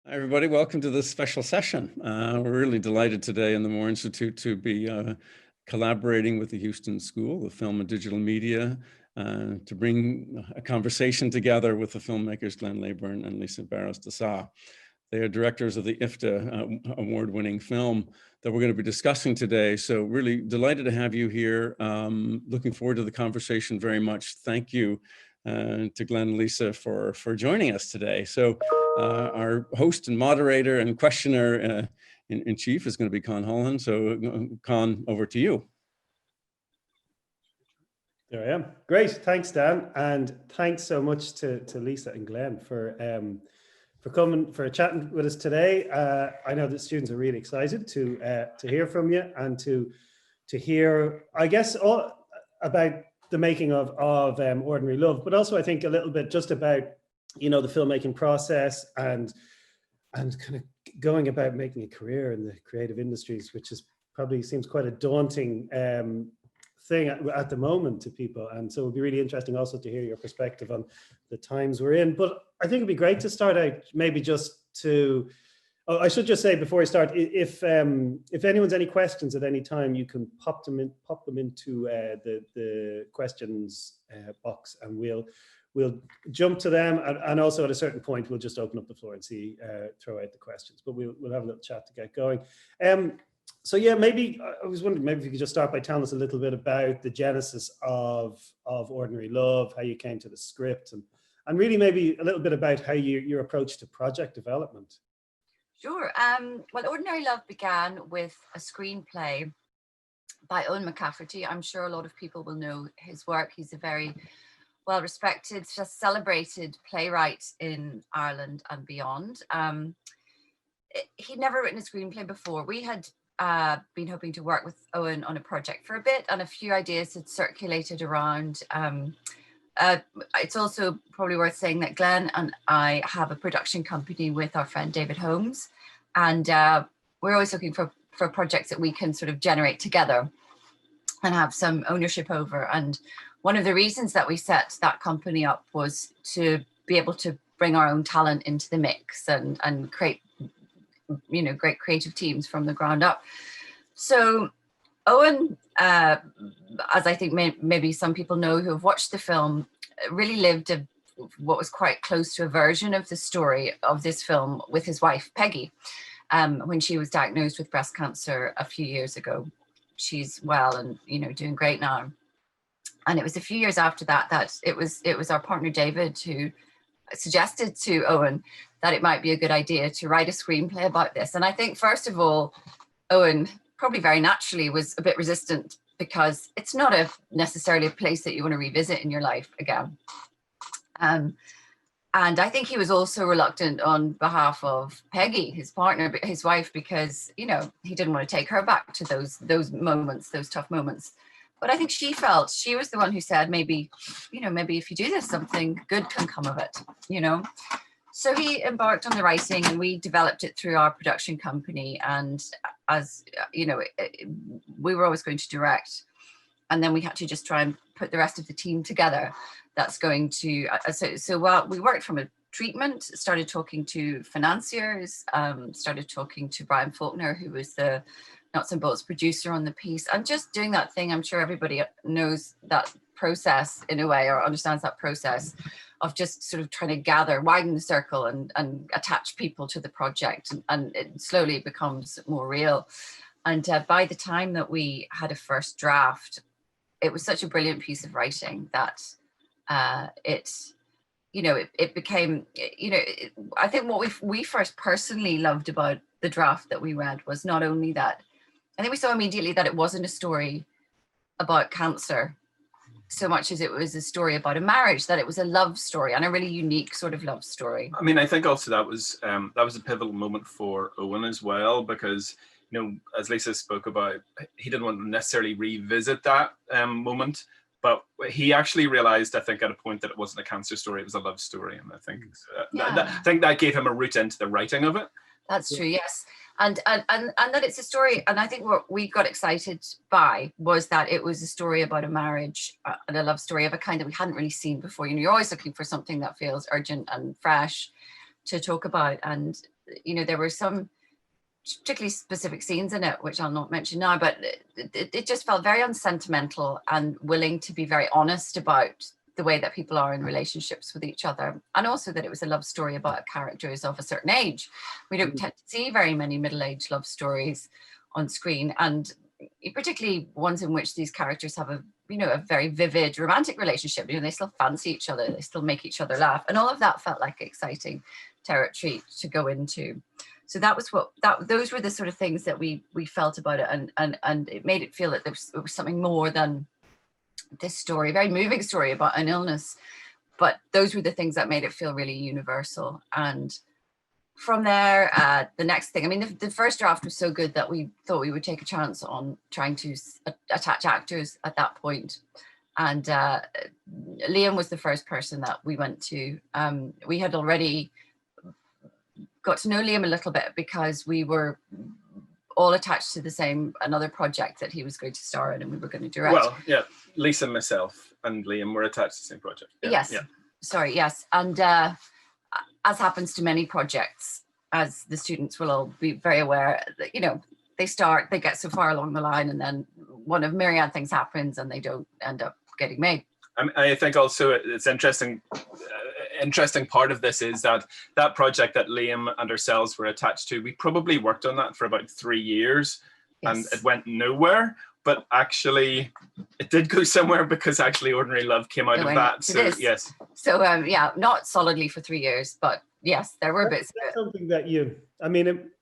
Hi, everybody. Welcome to this special session. We're really delighted today in the Moore Institute to be collaborating with the Huston School of Film and Digital Media to bring a conversation together with the filmmakers Glenn Leyburn and Lisa Barros. They are directors of the IFTA award-winning film that we're going to be discussing today. So really delighted to have you here. Looking forward to the conversation very much. Thank you to Glenn and Lisa for joining us today. So our host and moderator and questioner in chief is going to be Con Holland. So Con, over to you. There I am. Great. Thanks, Dan. And thanks so much to Lisa and Glenn for coming, for chatting with us today. I know that students are really excited to hear from you and to hear, I guess, all about the making of Ordinary Love, but also I think a little bit just about, you know, the filmmaking process and kind of going about making a career in the creative industries, which is probably seems quite a daunting thing at the moment to people. And so it'll be really interesting also to hear your perspective on the times we're in. But I think it'd be great to start out maybe just to, oh, I should just say before I start, if anyone's any questions at any time, you can pop them into the questions box, and we'll jump to them. And also at a certain point, we'll just open up the floor and throw out the questions. But we'll have a little chat to get going. So yeah, maybe I was wondering, maybe if you could just start by telling us a little bit about the genesis of Ordinary Love, how you came to the script, and really maybe a little bit about how your approach to project development. Sure. Well, Ordinary Love began with a screenplay by Owen McCafferty. I'm sure a lot of people will know his work. He's a very well-respected, just celebrated playwright in Ireland and beyond. He'd never written a screenplay before. We had been hoping to work with Owen on a project for a bit, and a few ideas had circulated around. It's also probably worth saying that Glenn and I have a production company with our friend David Holmes, and we're always looking for projects that we can sort of generate together and have some ownership over. And one of the reasons that we set that company up was to be able to bring our own talent into the mix and create, you know, great creative teams from the ground up. So Owen, as I think maybe some people know who have watched the film, really lived what was quite close to a version of the story of this film with his wife, Peggy, when she was diagnosed with breast cancer a few years ago. She's well and, you know, doing great now. And it was a few years after that it was our partner, David, who suggested to Owen that it might be a good idea to write a screenplay about this. And I think, first of all, Owen probably very naturally was a bit resistant because it's not necessarily a place that you want to revisit in your life again. And I think he was also reluctant on behalf of Peggy, his partner, his wife, because, you know, he didn't want to take her back to those moments, those tough moments. But I think she felt, she was the one who said, maybe, you know, maybe if you do this, something good can come of it, you know. So he embarked on the writing, and we developed it through our production company. And as you know, we were always going to direct, and then we had to just try and put the rest of the team together. That's going to, so while we worked from a treatment, started talking to financiers, started talking to Brian Faulkner, who was the nuts and bolts producer on the piece, and just doing that thing. I'm sure everybody knows that process in a way, or understands that process of just sort of trying to widen the circle and attach people to the project, and it slowly becomes more real. And by the time that we had a first draft, it was such a brilliant piece of writing that it became, you know, I think what we first personally loved about the draft that we read was not only that, I think we saw immediately that it wasn't a story about cancer so much as it was a story about a marriage, that it was a love story, and a really unique sort of love story. I mean, I think also that was a pivotal moment for Owen as well, because, you know, as Lisa spoke about, he didn't want to necessarily revisit that moment, but he actually realized, I think, at a point that it wasn't a cancer story, it was a love story. And I think I think that gave him a route into the writing of it. That's true, yes. And that it's a story, and I think what we got excited by was that it was a story about a marriage and a love story of a kind that we hadn't really seen before. You know, you're always looking for something that feels urgent and fresh to talk about, and there were some particularly specific scenes in it, which I'll not mention now, but it just felt very unsentimental and willing to be very honest about the way that people are in relationships with each other. And also that it was a love story about characters of a certain age. We don't tend to see very many middle-aged love stories on screen, and particularly ones in which these characters have a very vivid romantic relationship. They still fancy each other, they still make each other laugh, and all of that felt like exciting territory to go into. So that was those were the sort of things that we felt about it, and it made it feel that there was something more than this story, very moving story about an illness, but those were the things that made it feel really universal. And from there, the next thing, the first draft was so good that we thought we would take a chance on trying to attach actors at that point. And Liam was the first person that we went to. We had already got to know Liam a little bit because we were all attached to another project that he was going to star in and we were going to direct. Well, yeah, Lisa, myself and Liam were attached to the same project. Yeah, yes. Yeah. Sorry, yes. And as happens to many projects, as the students will all be very aware, that, they get so far along the line and then one of myriad things happens and they don't end up getting made. I think also it's interesting part of this is that project that Liam and ourselves were attached to, we probably worked on that for about 3 years. Yes. And it went nowhere, but actually it did go somewhere because actually Ordinary Love came out of that. So yes. So not solidly for 3 years, but yes, there were bits. That's something that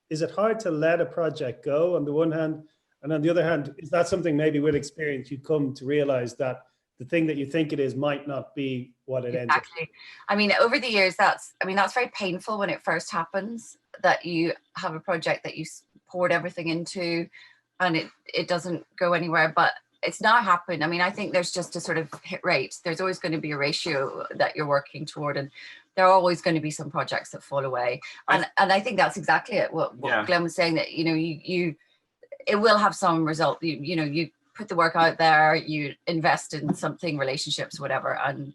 is it hard to let a project go on the one hand, and on the other hand, is that something maybe with experience you come to realize that the thing that you think it is might not be what it ends up? Exactly. Over the years, that's very painful when it first happens, that you have a project that you poured everything into and it doesn't go anywhere, but it's now happened. I think there's just a sort of hit rate. There's always going to be a ratio that you're working toward, and there are always going to be some projects that fall away. And I think that's exactly it. What Glenn was saying, that, it will have some result. You put the work out there, you invest in something, relationships, whatever, and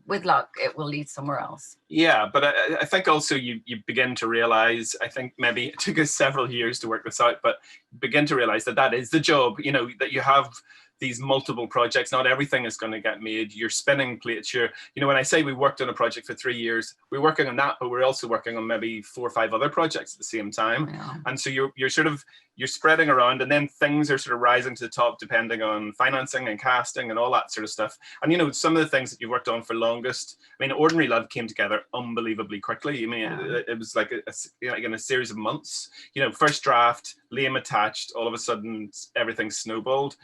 with luck, it will lead somewhere else. Yeah, but I think also you begin to realize, I think maybe it took us several years to work this out, but begin to realize that is the job, that you have these multiple projects. Not everything is going to get made. You're spinning plates. When I say we worked on a project for 3 years, we're working on that, but we're also working on maybe 4 or 5 other projects at the same time. Yeah. And so you're spreading around, and then things are sort of rising to the top depending on financing and casting and all that sort of stuff. And some of the things that you've worked on for longest, Ordinary Love came together unbelievably quickly. It was like in a series of months. First draft, Liam attached, all of a sudden everything snowballed.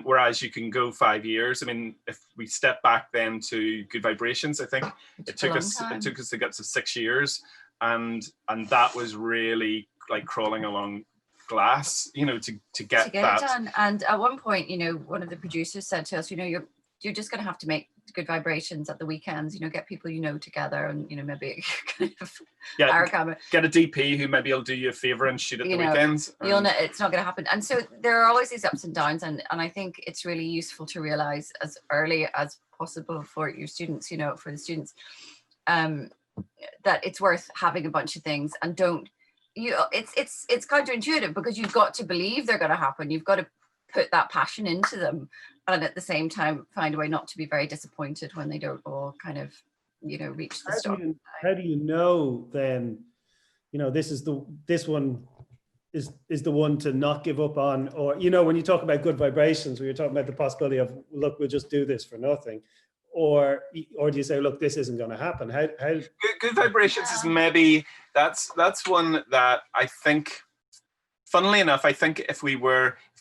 Whereas you can go 5 years. If we step back then to Good Vibrations, I think it took us to get to 6 years, and that was really like crawling along glass, to get that it done. And at one point, one of the producers said to us, you're just going to have to make Good Vibrations at the weekends, get people together, and maybe kind of get a DP who maybe will do you a favor and shoot at the weekends. You'll know it's not going to happen. And so there are always these ups and downs, and I think it's really useful to realize as early as possible for your students, for the students, that it's worth having a bunch of things, and it's counterintuitive because you've got to believe they're going to happen. You've got to put that passion into them, and at the same time find a way not to be very disappointed when they don't all kind of reach the stop. How do you know then this one is the one to not give up on? Or when you talk about Good Vibrations, we were talking about the possibility of, look, we'll just do this for nothing, or do you say, look, this isn't going to happen? How Good Vibrations is maybe that's one that I think, funnily enough, I think if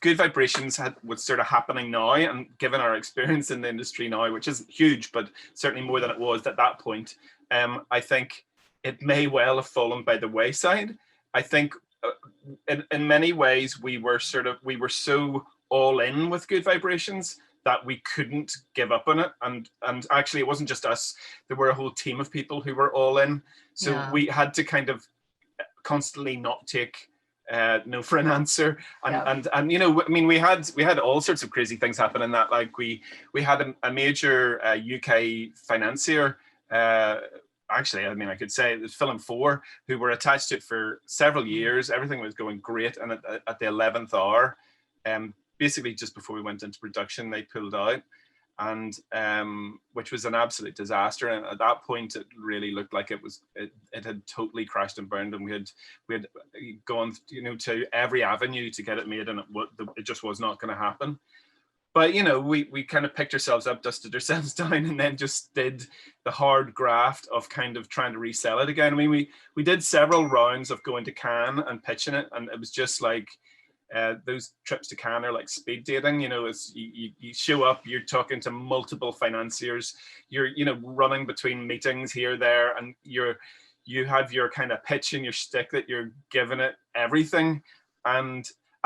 Good Vibrations was sort of happening now, and given our experience in the industry now, which isn't huge, but certainly more than it was at that point, I think it may well have fallen by the wayside. I think in many ways we were so all in with Good Vibrations that we couldn't give up on it. And actually it wasn't just us, there were a whole team of people who were all in. So we had to kind of constantly not take no for an answer, and we had all sorts of crazy things happen in that. Like we had a major UK financier actually, I mean, I could say it was Film 4 who were attached to it for several years. Everything was going great, and at the 11th hour, basically just before we went into production, they pulled out, and which was an absolute disaster. And at that point, it really looked like it had totally crashed and burned, and we had gone, you know, to every avenue to get it made, and it just was not going to happen. But, you know, we kind of picked ourselves up, dusted ourselves down, and then just did the hard graft of kind of trying to resell it again. I mean, we did several rounds of going to Cannes and pitching it, and it was just like, those trips to Cannes are like speed dating. You know, it's you show up, you're talking to multiple financiers, you're, you know, running between meetings here, there, and you have your kind of pitch and your shtick that you're giving it everything.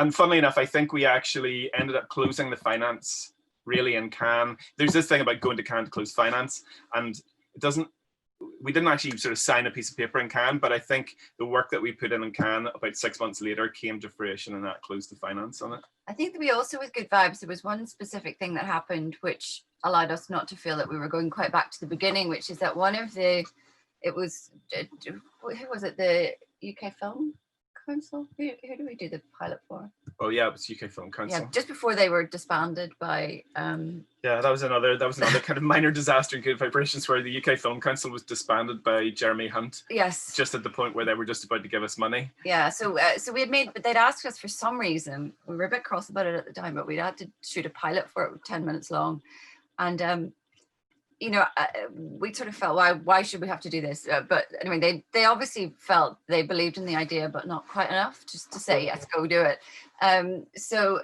And funnily enough, I think we actually ended up closing the finance really in Cannes. There's this thing about going to Cannes to close finance, and we didn't actually sort of sign a piece of paper in Cannes, but I think the work that we put in Cannes about 6 months later came to fruition, and that closed the finance on it. I think that we also, with Good Vibes, there was one specific thing that happened which allowed us not to feel that we were going quite back to the beginning, which is that who was it, the UK Film Council? Who do we do the pilot for? Oh yeah, it was UK Film Council. Yeah, just before they were disbanded by yeah, that was another kind of minor disaster in Good Vibrations, where the UK Film Council was disbanded by Jeremy Hunt. Yes. Just at the point where they were just about to give us money. Yeah, so we had made, but they'd asked us for some reason. We were a bit cross about it at the time, but we'd had to shoot a pilot for it, 10 minutes long, and you know, we sort of felt, why should we have to do this? But anyway, they obviously felt they believed in the idea, but not quite enough just to say, yes, go do it. So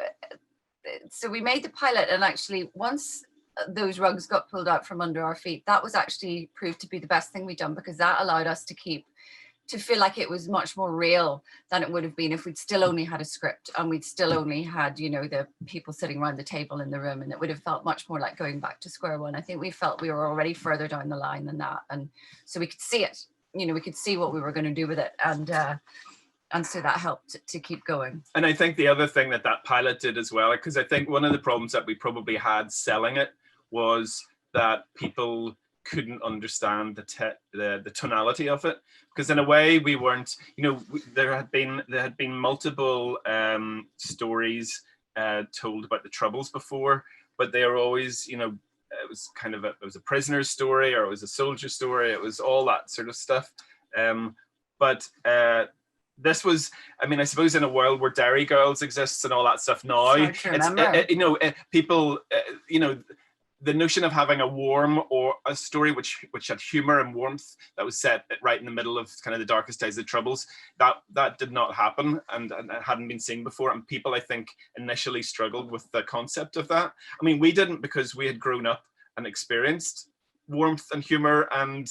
we made the pilot, and actually once those rugs got pulled out from under our feet, that was actually proved to be the best thing we'd done, because that allowed us to feel like it was much more real than it would have been if we'd still only had a script and we'd still only had, you know, the people sitting around the table in the room, and it would have felt much more like going back to square one. I think we felt we were already further down the line than that, and so we could see it, you know, we could see what we were going to do with it, and so that helped to keep going. And I think the other thing that pilot did as well, because I think one of the problems that we probably had selling it was that people couldn't understand the tonality of it, because in a way we weren't, you know, there had been multiple stories told about the Troubles before, but they are always, you know, it was kind of it was a prisoner's story, or it was a soldier's story, it was all that sort of stuff, but this was, I mean, I suppose in a world where Dairy Girls exists and all that stuff now, you know, people, you know, the notion of having a warm or a story which had humor and warmth that was set right in the middle of kind of the darkest days of the Troubles, that did not happen, and it hadn't been seen before, and people, I think, initially struggled with the concept of that. I mean, we didn't, because we had grown up and experienced warmth and humor and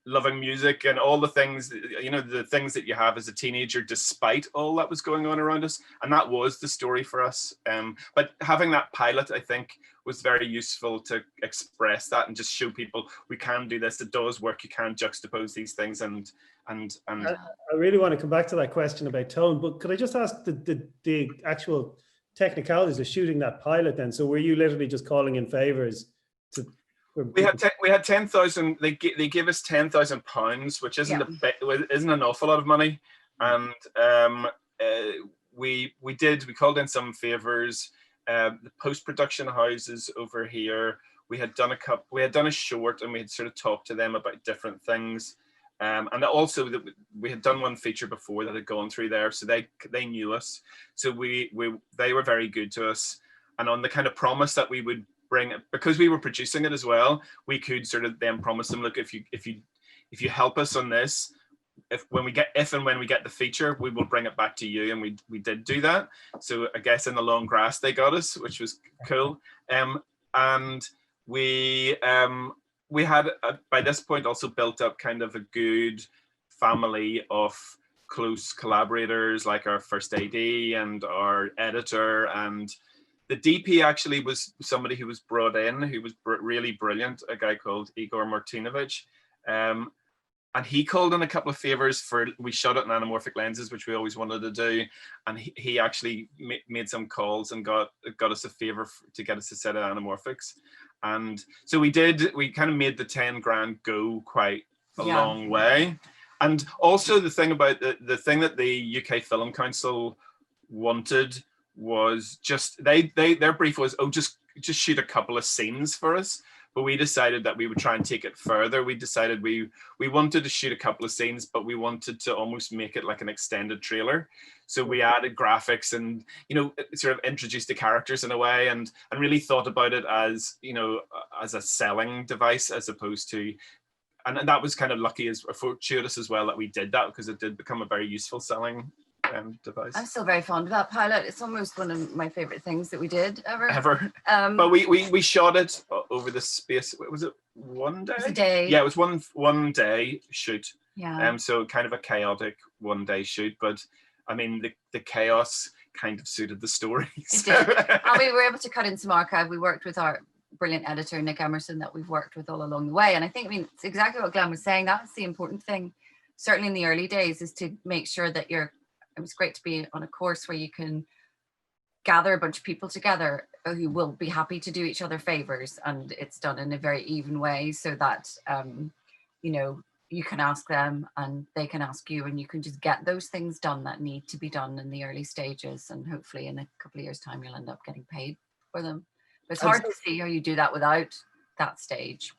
loving music and all the things, you know, the things that you have as a teenager despite all that was going on around us, and that was the story for us. But having that pilot, I think, was very useful to express that and just show people we can do this, it does work, you can juxtapose these things, and I really want to come back to that question about tone, but could I just ask the actual technicalities of shooting that pilot then? So were you literally just calling in favors to? We had 10,000. They gave us £10,000, which isn't an awful lot of money, and we called in some favors. The post-production houses over here, we had done a short, and we had sort of talked to them about different things, and also that we had done one feature before that had gone through there, so they knew us, so they were very good to us, and on the kind of promise that we would bring it, because we were producing it as well, we could sort of then promise them, look, if you help us on this, if and when we get the feature, we will bring it back to you, and we did do that. So I guess in the long grass they got us, which was cool. And we had by this point also built up kind of a good family of close collaborators, like our first AD and our editor, and the DP actually was somebody who was brought in, who was really brilliant, a guy called Igor Martinovich. And he called in a couple of favors we shot it in anamorphic lenses, which we always wanted to do. And he actually made some calls and got us a favor to get us a set of anamorphics. And so we kind of made the 10 grand go quite a Yeah. long way. And also the thing about the thing that the UK Film Council wanted was just their brief was, oh, just shoot a couple of scenes for us. But we decided that we would try and take it further. We decided we wanted to shoot a couple of scenes, but we wanted to almost make it like an extended trailer. So we added graphics and, you know, sort of introduced the characters in a way, and really thought about it as, you know, as a selling device as opposed to, and that was kind of lucky as fortuitous as well that we did that, because it did become a very useful selling device. I'm still very fond of that pilot. It's almost one of my favorite things that we did ever. But we shot it over the space. Was it one day? It was a day. Yeah, it was one day shoot. Yeah. So kind of a chaotic one day shoot, but I mean the chaos kind of suited the story. It did. And we were able to cut in some archive. We worked with our brilliant editor Nick Emerson that we've worked with all along the way. And I think, I mean, it's exactly what Glenn was saying. That's the important thing, certainly in the early days, is to make sure that it was great to be on a course where you can gather a bunch of people together who will be happy to do each other favors, and it's done in a very even way, so that you know, you can ask them and they can ask you, and you can just get those things done that need to be done in the early stages, and hopefully in a couple of years' time you'll end up getting paid for them. But it's hard to see how you do that without that stage.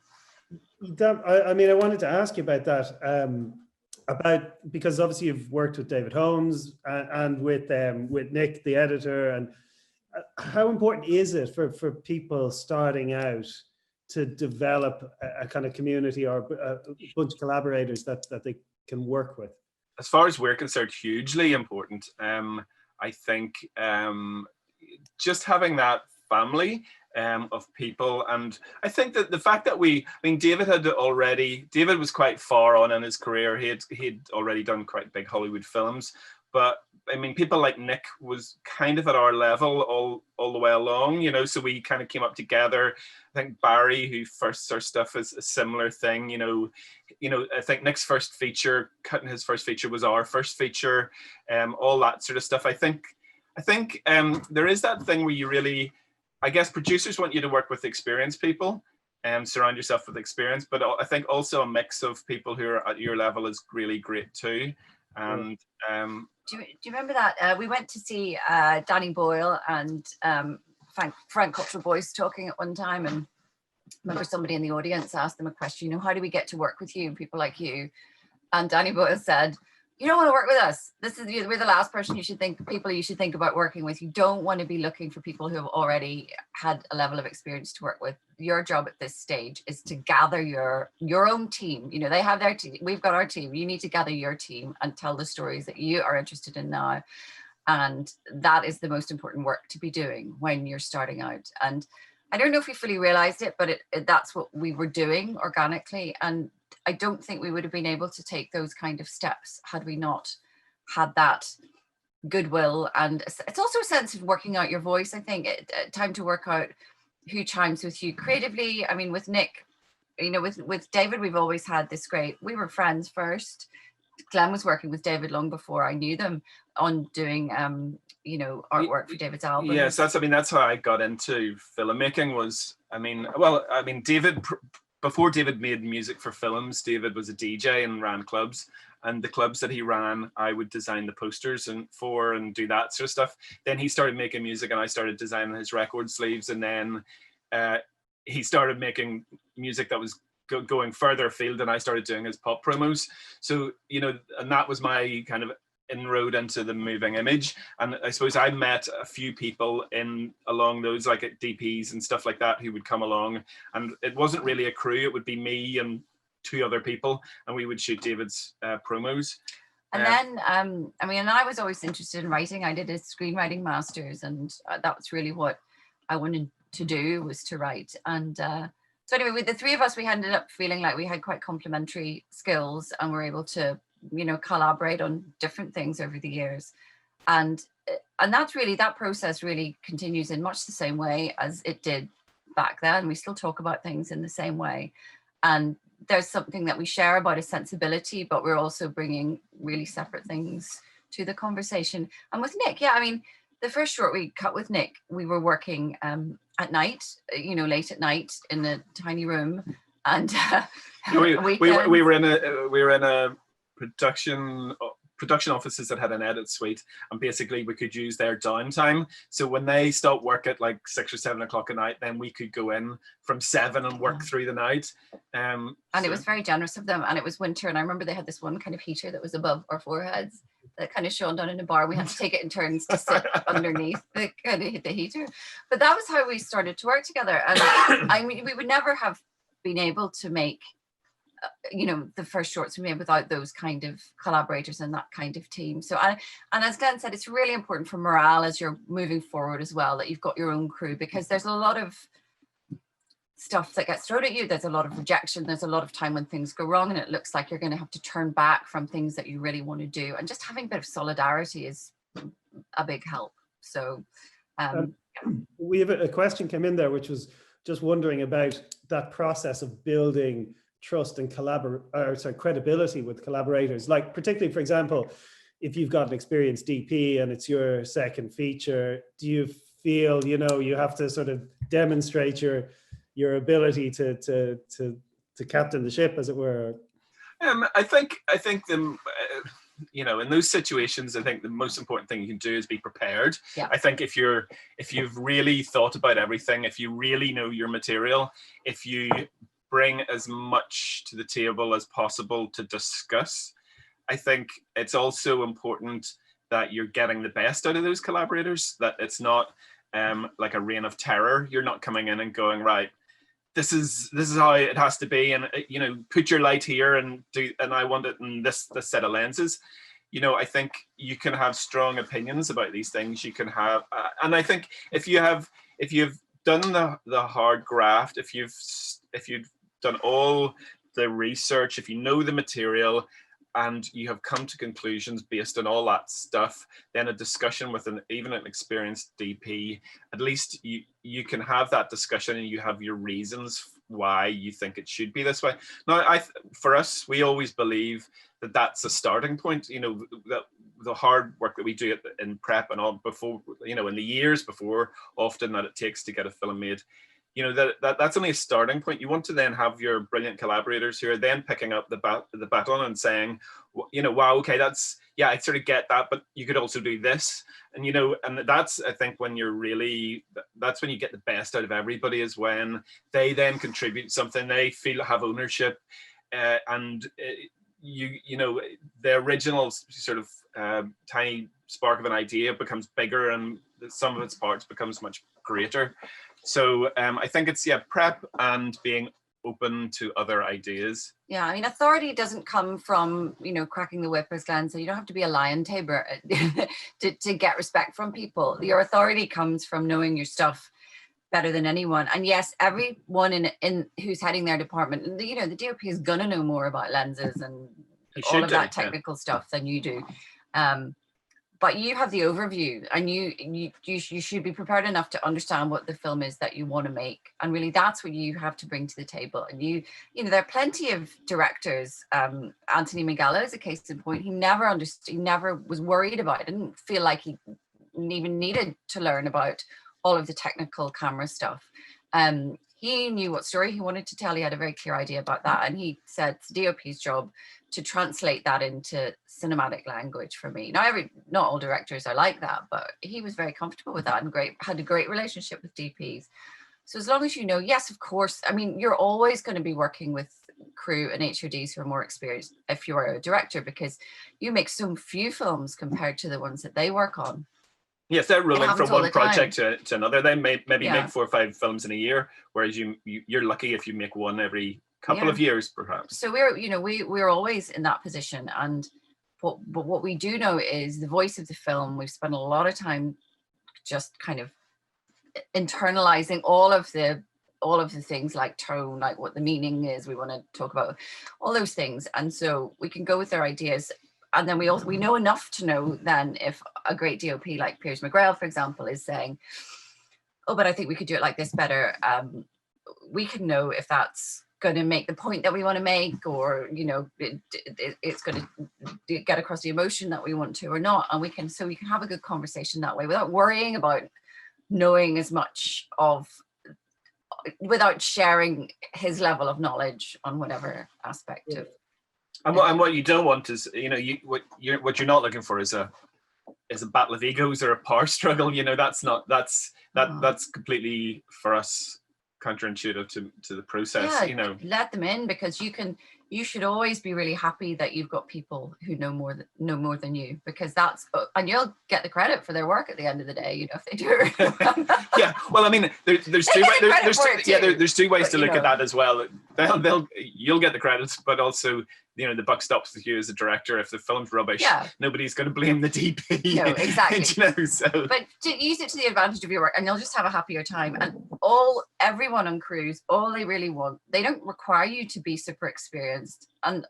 I mean, I wanted to ask you about that. Because obviously you've worked with David Holmes and with Nick, the editor, and how important is it for people starting out to develop a kind of community or a bunch of collaborators that they can work with? As far as we're concerned, hugely important. I think just having that family of people, and I think that the fact that David was quite far on in his career. He'd already done quite big Hollywood films, but I mean, people like Nick was kind of at our level all the way along, you know, so we kind of came up together. I think Barry, who first our stuff, is a similar thing, you know, I think Nick's first feature, cutting his first feature, was our first feature, all that sort of stuff. I think there is that thing where you really, I guess producers want you to work with experienced people and surround yourself with experience, but I think also a mix of people who are at your level is really great too. And do you remember that we went to see Danny Boyle and Frank Cottrell Boyce talking at one time, and I remember somebody in the audience asked them a question, you know, how do we get to work with you and people like you? And Danny Boyle said, you don't want to work with us. We're the last people you should think about working with. You don't want to be looking for people who have already had a level of experience to work with. Your job at this stage is to gather your own team. You know, they have their team. We've got our team. You need to gather your team and tell the stories that you are interested in now. And that is the most important work to be doing when you're starting out. And I don't know if we fully realized it, but that's what we were doing organically. And I don't think we would have been able to take those kind of steps had we not had that goodwill. And it's also a sense of working out your voice. I think time to work out who chimes with you creatively. I mean, with Nick, you know, with David, we've always had this great, we were friends first. Glenn was working with David long before I knew them on doing, you know, artwork for David's album. Yes, that's how I got into filmmaking was, David, before David made music for films, David was a DJ and ran clubs. And the clubs that he ran, I would design the posters and do that sort of stuff. Then he started making music and I started designing his record sleeves. And then he started making music that was going further afield, and I started doing his pop promos. So, you know, and that was my kind of inroad into the moving image. And I suppose I met a few people along those, like at DPs and stuff like that, who would come along, and it wasn't really a crew. It would be me and two other people, and we would shoot David's promos. And then, and I was always interested in writing. I did a screenwriting master's, and that was really what I wanted to do, was to write. And so anyway, with the three of us, we ended up feeling like we had quite complementary skills, and were able to, you know, collaborate on different things over the years. And that's really, that process really continues in much the same way as it did back then. We still talk about things in the same way. And there's something that we share about a sensibility, but we're also bringing really separate things to the conversation. And with Nick, yeah, I mean, the first short we cut with Nick, we were working at night, you know, late at night in a tiny room, and we weekends. were in a production offices that had an edit suite, and basically we could use their downtime. So when they stopped work at like 6 or 7 o'clock at night, then we could go in from 7 and work through the night. And it was very generous of them, and it was winter, and I remember they had this one kind of heater that was above our foreheads that kind of shone down in a bar. We had to take it in turns to sit underneath the kind of the heater. But that was how we started to work together. And I mean, we would never have been able to make the first shorts we made without those kind of collaborators and that kind of team. So and as Glenn said, it's really important for morale as you're moving forward as well, that you've got your own crew, because there's a lot of stuff that gets thrown at you. There's a lot of rejection. There's a lot of time when things go wrong and it looks like you're going to have to turn back from things that you really want to do. And just having a bit of solidarity is a big help. So we have a question came in there, which was just wondering about that process of building trust and credibility with collaborators. Like particularly, for example, if you've got an experienced DP and it's your second feature, do you feel you have to sort of demonstrate your ability to captain the ship, as it were? I think the in those situations, I think the most important thing you can do is be prepared. Yeah. I think if you've really thought about everything, if you really know your material, if you bring as much to the table as possible to discuss, I think it's also important that you're getting the best out of those collaborators, that it's not like a reign of terror. You're not coming in and going, right, this is how it has to be, and put your light here and I want it in this set of lenses. I think you can have strong opinions about these things. You can have, and I think if you've done the hard graft, if you've done all the research, if you know the material, and you have come to conclusions based on all that stuff, then a discussion with even an experienced DP, at least you can have that discussion and you have your reasons why you think it should be this way. Now, for us, we always believe that that's a starting point. That the hard work that we do in prep and all before, in the years before, often that it takes to get a film made, that's only a starting point. You want to then have your brilliant collaborators who are then picking up the baton and saying, wow, okay, I sort of get that, but you could also do this. And, and that's, I think, that's when you get the best out of everybody, is when they then contribute something, they have ownership, and the original sort of tiny spark of an idea becomes bigger, and the sum of its parts becomes much greater. So I think it's prep and being open to other ideas. Yeah, I mean, authority doesn't come from cracking the whip, as Glenn said. You don't have to be a lion tamer to get respect from people. Your authority comes from knowing your stuff better than anyone. And yes, everyone in who's heading their department, the DOP is gonna know more about lenses and all of that technical stuff than you do. But you have the overview, and you should be prepared enough to understand what the film is that you want to make, and really that's what you have to bring to the table. And there are plenty of directors. Anthony Minghella is a case in point. He never understood. He never was worried about it. Didn't feel like he even needed to learn about all of the technical camera stuff. He knew what story he wanted to tell. He had a very clear idea about that, and he said it's DOP's job to translate that into cinematic language for me. Not all directors are like that, but he was very comfortable with that and had a great relationship with DPs. So as long as yes, of course, I mean, you're always going to be working with crew and HODs who are more experienced if you are a director, because you make so few films compared to the ones that they work on. Yes, they're rolling from one project to another. They maybe make 4 or 5 films in a year, whereas you're lucky if you make one every couple of years, perhaps. So we're always in that position. And what we do know is the voice of the film. We've spent a lot of time just kind of internalizing all of the things like tone, like what the meaning is. We want to talk about all those things, and so we can go with our ideas. And then we know enough to know then if a great DOP like Piers McGrail, for example, is saying, oh, but I think we could do it like this better. We can know if that's going to make the point that we want to make, or it's going to get across the emotion that we want to or not. And we can have a good conversation that way without worrying about knowing as much of without sharing his level of knowledge on whatever aspect of. And what you don't want is, what you're not looking for is a battle of egos or a power struggle. That's completely, for us, counterintuitive to the process. Let them in, because you should always be really happy that you've got people who know more than you, because and you'll get the credit for their work at the end of the day, if they do. Yeah, well, I mean, there's two ways to look at that as well. You'll get the credits, but also the buck stops with you as a director. If the film's rubbish, nobody's going to blame the DP. No, exactly. But use it to the advantage of your work, and you'll just have a happier time. And everyone on crews, all they really want, they don't require you to be super experienced, and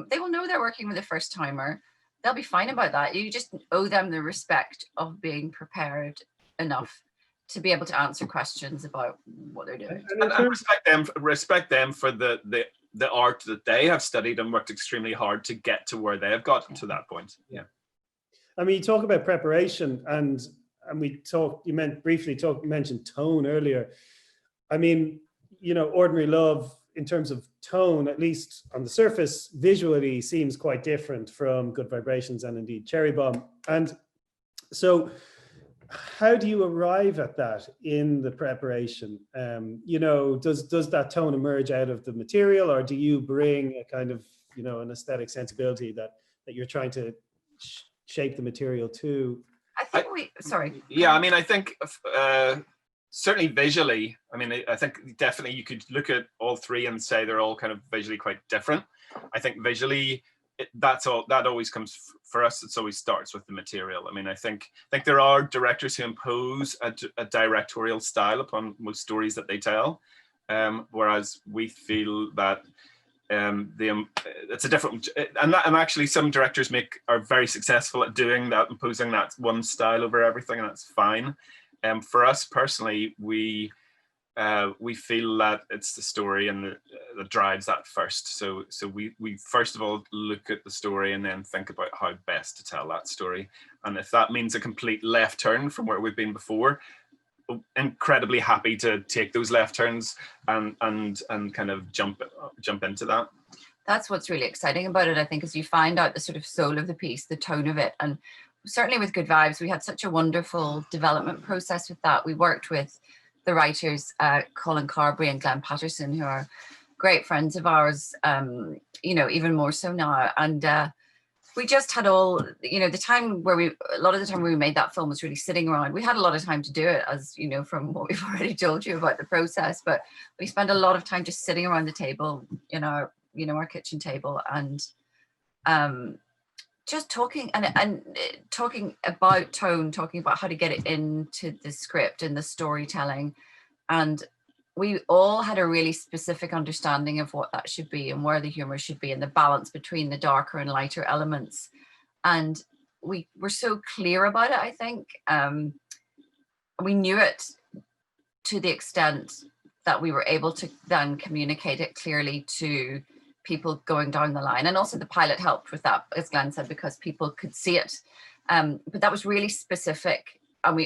they will know they're working with a first timer. They'll be fine about that. You just owe them the respect of being prepared enough to be able to answer questions about what they're doing, and respect them for the art that they have studied and worked extremely hard to get to where they have got to that point. Yeah. I mean, you talk about preparation, and you mentioned tone earlier. I mean, Ordinary Love, in terms of tone, at least on the surface, visually seems quite different from Good Vibrations and indeed Cherry Bomb. And so how do you arrive at that in the preparation? Does that tone emerge out of the material, or do you bring a kind of, an aesthetic sensibility that you're trying to shape the material to? I think Yeah, I mean, I think certainly visually, I mean, I think definitely you could look at all three and say they're all kind of visually quite different. I think visually, that always comes for us. It always starts with the material. I mean, I think there are directors who impose a directorial style upon most stories that they tell, whereas we feel that it's a different, and actually some directors are very successful at doing that, imposing that one style over everything, and that's fine. For us personally, we feel that it's the story and that drives that first. So we first of all look at the story and then think about how best to tell that story. And if that means a complete left turn from where we've been before, incredibly happy to take those left turns and kind of jump into that. That's what's really exciting about it, I think, is you find out the sort of soul of the piece, the tone of it. And certainly with Good Vibes, we had such a wonderful development process with that. We worked with the writers, Colin Carberry and Glenn Patterson, who are great friends of ours, even more so now. And we just had a lot of the time when we made that film was really sitting around. We had a lot of time to do it, as you know, from what we've already told you about the process, but we spent a lot of time just sitting around the table, our kitchen table, and just talking and talking about tone, talking about how to get it into the script and the storytelling. And we all had a really specific understanding of what that should be and where the humor should be and the balance between the darker and lighter elements. And we were so clear about it, I think. We knew it to the extent that we were able to then communicate it clearly to people going down the line. And also the pilot helped with that, as Glenn said, because people could see it. But that was really specific. And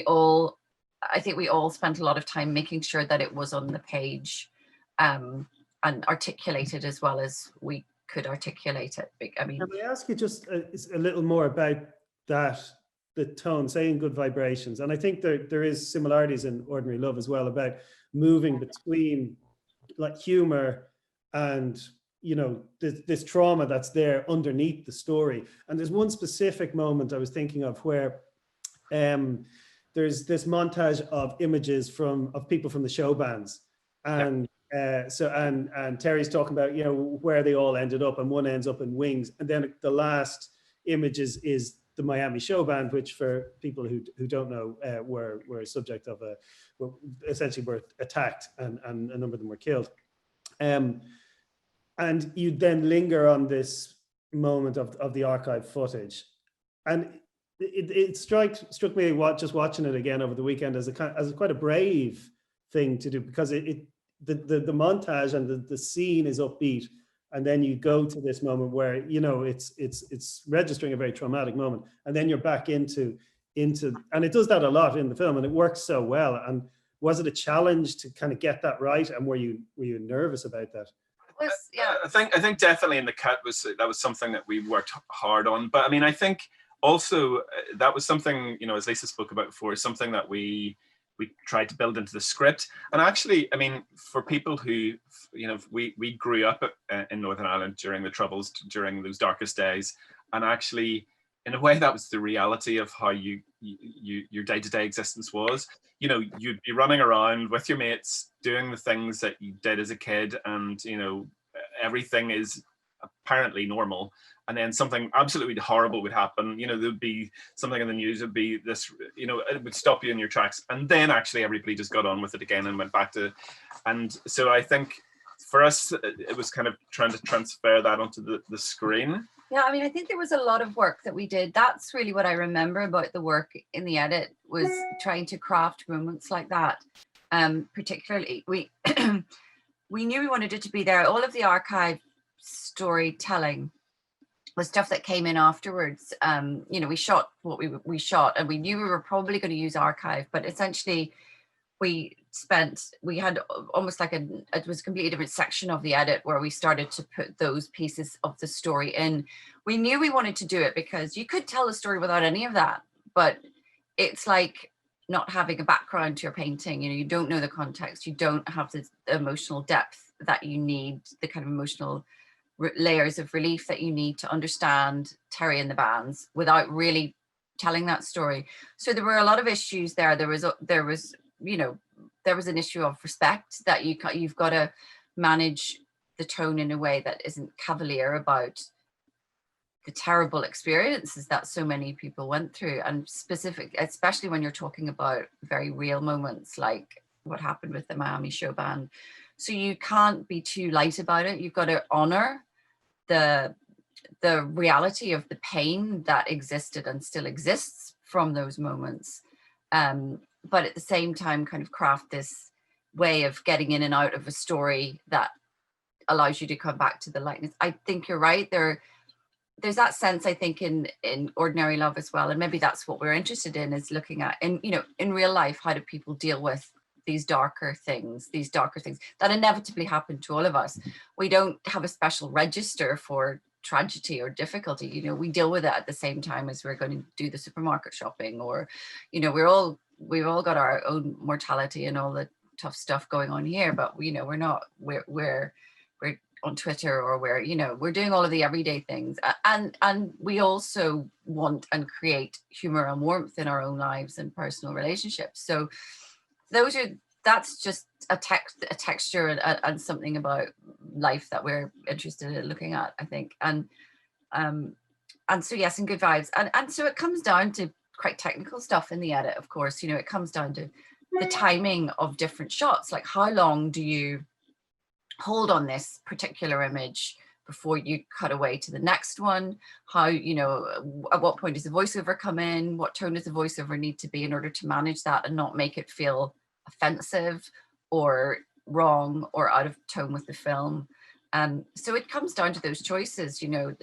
I think we all spent a lot of time making sure that it was on the page and articulated as well as we could articulate it. I mean, can I ask you just a little more about that, the tone, saying Good Vibrations? And I think there is similarities in Ordinary Love as well, about moving between like humor and this trauma that's there underneath the story. And there's one specific moment I was thinking of where there's this montage of images of people from the show bands, and and Terry's talking about where they all ended up, and one ends up in Wings, and then the last images is the Miami show band, which for people who don't know were a subject of essentially were attacked, and a number of them were killed. And you then linger on this moment of the archive footage, and it struck me just watching it again over the weekend as quite a brave thing to do, because the montage and the scene is upbeat, and then you go to this moment where it's registering a very traumatic moment, and then you're back into and it does that a lot in the film, and it works so well. Was it a challenge to kind of get that right, and were you nervous about that? Yeah. I think definitely in the cut that was something that we worked hard on. But I mean, I think also that was something, you know, as Lisa spoke about before, something that we tried to build into the script. And actually, I mean, for people who, you know, we grew up in Northern Ireland during the Troubles, during those darkest days, and actually, in a way, that was the reality of how your day-to-day existence was. You know, you'd be running around with your mates, doing the things that you did as a kid, and, you know, everything is apparently normal. And then something absolutely horrible would happen. You know, there'd be something in the news, it'd be this, you know, it would stop you in your tracks. And then actually everybody just got on with it again and went back to, and so I think for us, it was kind of trying to transfer that onto the screen. Yeah, I mean, I think there was a lot of work that we did. That's really what I remember about the work in the edit, was trying to craft moments like that. Particularly, we we knew we wanted it to be there. All of the archive storytelling was stuff that came in afterwards. You know, we shot what we shot, and we knew we were probably going to use archive, but essentially we had almost like it was a completely different section of the edit where we started to put those pieces of the story in. We knew we wanted to do it because you could tell a story without any of that, but it's like not having a background to your painting. You know, you don't know the context, you don't have the emotional depth that you need, the kind of emotional layers of relief that you need to understand Terry and the bands without really telling that story. So there were a lot of issues there. There was you know, there was an issue of respect, that you've got to manage the tone in a way that isn't cavalier about the terrible experiences that so many people went through, and especially when you're talking about very real moments like what happened with the Miami show band. So you can't be too light about it. You've got to honor the reality of the pain that existed and still exists from those moments. But at the same time, kind of craft this way of getting in and out of a story that allows you to come back to the lightness. I think you're right. There's that sense, I think, in Ordinary Love as well. And maybe that's what we're interested in, is looking at, in real life, how do people deal with these darker things that inevitably happen to all of us. We don't have a special register for tragedy or difficulty. You know, we deal with it at the same time as we're going to do the supermarket shopping, or, you know, we've all got our own mortality and all the tough stuff going on here, but you know, we're on Twitter, or we're doing all of the everyday things, and we also want and create humor and warmth in our own lives and personal relationships. So that's just a texture and something about life that we're interested in looking at, I think. And so yes, and good vibes, and so it comes down to quite technical stuff in the edit, of course. You know, it comes down to the timing of different shots, like how long do you hold on this particular image before you cut away to the next one? How, you know, at what point does the voiceover come in? What tone does the voiceover need to be in order to manage that and not make it feel offensive or wrong or out of tone with the film? So it comes down to those choices, you know,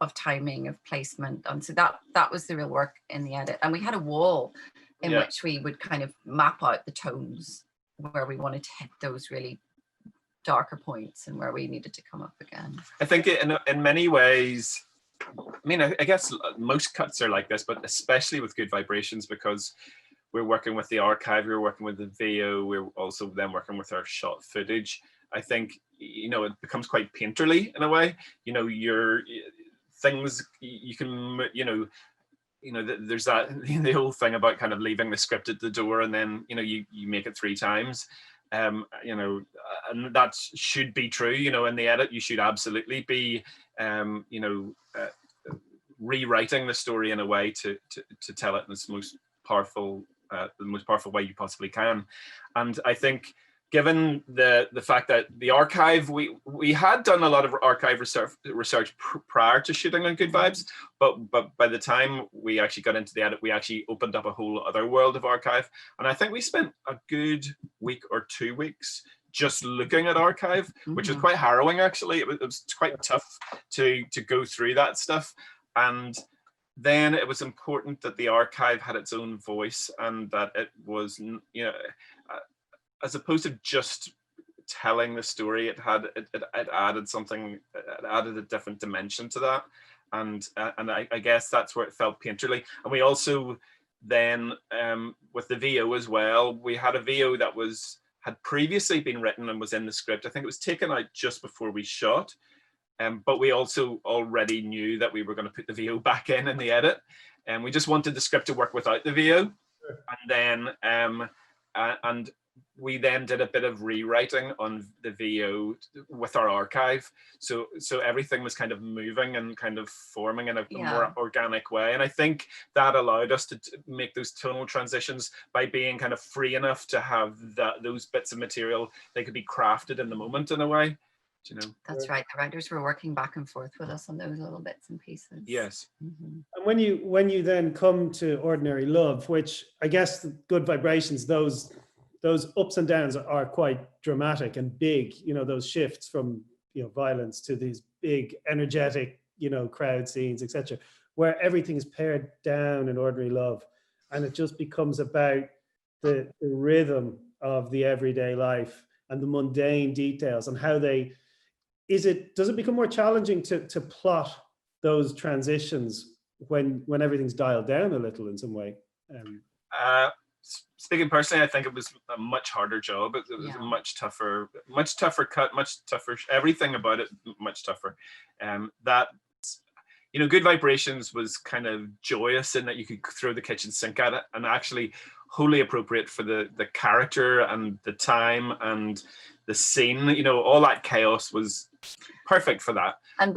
of timing, of placement. And so that was the real work in the edit. And we had a wall in which we would kind of map out the tones where we wanted to hit those really darker points and where we needed to come up again. I think in many ways, I mean, I guess most cuts are like this, but especially with Good Vibrations, because we're working with the archive, we're working with the VO, we're also then working with our shot footage. I think, you know, it becomes quite painterly in a way. You know, your things, you can, you know, there's that, the whole thing about kind of leaving the script at the door, and then, you know, you make it 3 times. You know, and that should be true. You know, in the edit, you should absolutely be, you know, rewriting the story in a way to tell it in its most powerful, the most powerful way you possibly can. And I think, given the fact that the archive, we had done a lot of archive research prior to shooting on Good Vibes, but by the time we actually got into the edit, we actually opened up a whole other world of archive. And I think we spent a good week or 2 weeks just looking at archive, which was quite harrowing, actually. It was quite tough to go through that stuff. And then it was important that the archive had its own voice, and that it was, you know, as opposed to just telling the story, it added something, it added a different dimension to that. And I guess that's where it felt painterly. And we also then, with the VO as well, we had a VO that had previously been written and was in the script. I think it was taken out just before we shot. But we also already knew that we were going to put the VO back in the edit. And we just wanted the script to work without the VO. Sure. And then, and we then did a bit of rewriting on the VO with our archive. So everything was kind of moving and kind of forming in a more organic way. And I think that allowed us to make those tonal transitions by being kind of free enough to have those bits of material, they could be crafted in the moment in a way. You know, that's right. The writers were working back and forth with us on those little bits and pieces. Yes. Mm-hmm. And when you then come to Ordinary Love, which I guess the Good Vibrations, those ups and downs are quite dramatic and big, you know, those shifts from, you know, violence to these big energetic, you know, crowd scenes, etc., where everything is pared down in Ordinary Love, and it just becomes about the rhythm of the everyday life and the mundane details and how does it become more challenging to plot those transitions when everything's dialed down a little in some way? Speaking personally, I think it was a much harder job. It was a much tougher cut, much tougher, everything about it, much tougher. That, you know, Good Vibrations was kind of joyous in that you could throw the kitchen sink at it, and actually wholly appropriate for the character and the time and the scene. You know, all that chaos was perfect for that. And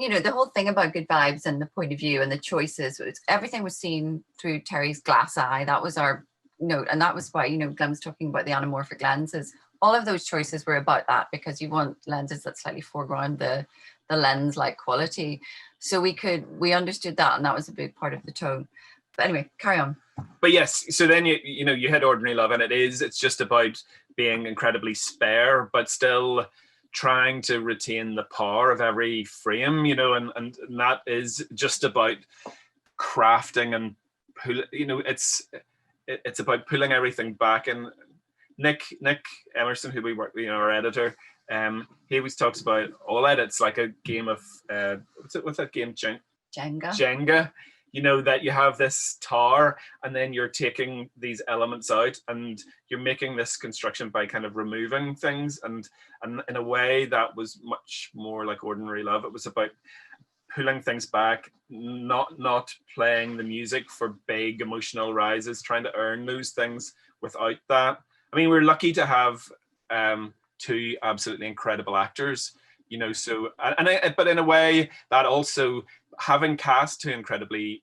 you know, the whole thing about Good Vibes and the point of view and the choices, everything was seen through Terry's glass eye. That was our note. And that was why, you know, Glenn was talking about the anamorphic lenses. All of those choices were about that, because you want lenses that slightly foreground the lens-like quality. So we understood that, and that was a big part of the tone. But anyway, carry on. But yes, so then you know, you hit Ordinary Love, and it's just about being incredibly spare, but still trying to retain the power of every frame, you know, and that is just about crafting and you know, it's about pulling everything back. And Nick Emerson, who we work, you know, our editor, he always talks about all edits like a game of what's that game? Jenga. You know, that you have this tower and then you're taking these elements out and you're making this construction by kind of removing things, and in a way that was much more like Ordinary Love. It was about pulling things back, not playing the music for big emotional rises, trying to earn those things without that. I mean, we're lucky to have two absolutely incredible actors, you know, so but in a way that also, having cast two incredibly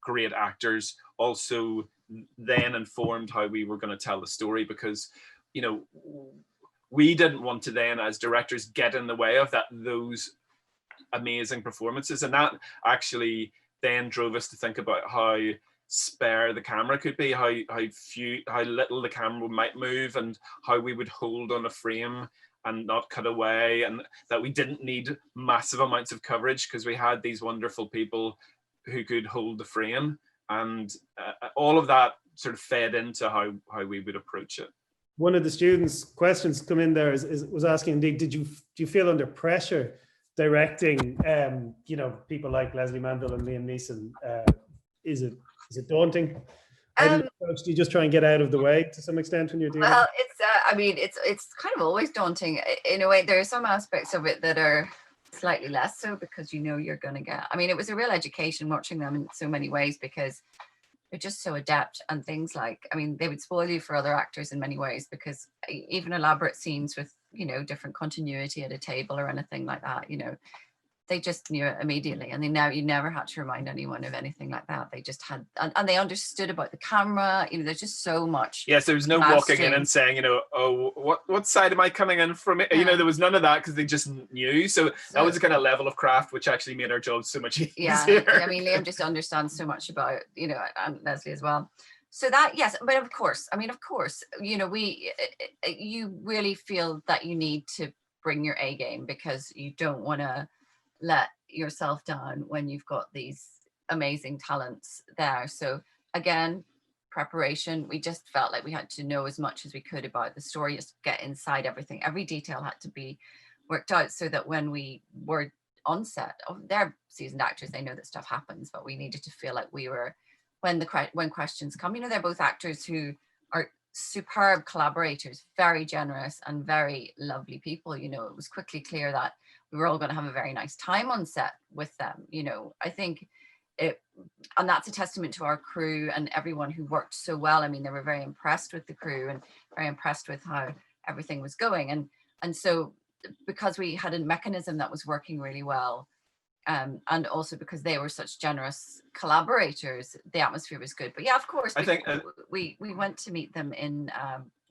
great actors also then informed how we were going to tell the story, because, you know, we didn't want to then as directors get in the way of those amazing performances, and that actually then drove us to think about how spare the camera could be, how little the camera might move, and how we would hold on a frame and not cut away, and that we didn't need massive amounts of coverage because we had these wonderful people who could hold the frame, and all of that sort of fed into how we would approach it. One of the students' questions come in there was asking, indeed, do you feel under pressure directing, you know, people like Leslie Manville and Liam Neeson? Is it daunting? Do you just try and get out of the way to some extent when you're doing Well, it? it's I mean, it's kind of always daunting in a way. There are some aspects of it that are slightly less so, because you know you're going to get, I mean, it was a real education watching them in so many ways, because they're just so adept, and things like, I mean, they would spoil you for other actors in many ways, because even elaborate scenes with, you know, different continuity at a table or anything like that, you know, they just knew it immediately, and you never had to remind anyone of anything like that. They just had, and they understood about the camera. You know, there's just so much. Yes, there was no walking in and saying, you know, oh, what side am I coming in from? You know, there was none of that, because they just knew. So that was a kind of level of craft which actually made our job so much easier. Yeah, I mean, Liam just understands so much about, you know, and Leslie as well. So that, yes, but of course, you know, you really feel that you need to bring your A game, because you don't want to let yourself down when you've got these amazing talents there. So again, preparation. We just felt like we had to know as much as we could about the story, just get inside everything. Every detail had to be worked out so that when we were on set, they're seasoned actors, they know that stuff happens, but we needed to feel like we were, when questions come, they're both actors who are superb collaborators, very generous and very lovely people. It was quickly clear that we were all going to have a very nice time on set with them. I think and that's a testament to our crew and everyone who worked so well. They were very impressed with the crew and very impressed with how everything was going. And so because we had a mechanism that was working really well, and also because they were such generous collaborators, the atmosphere was good. But yeah, of course, we went to meet them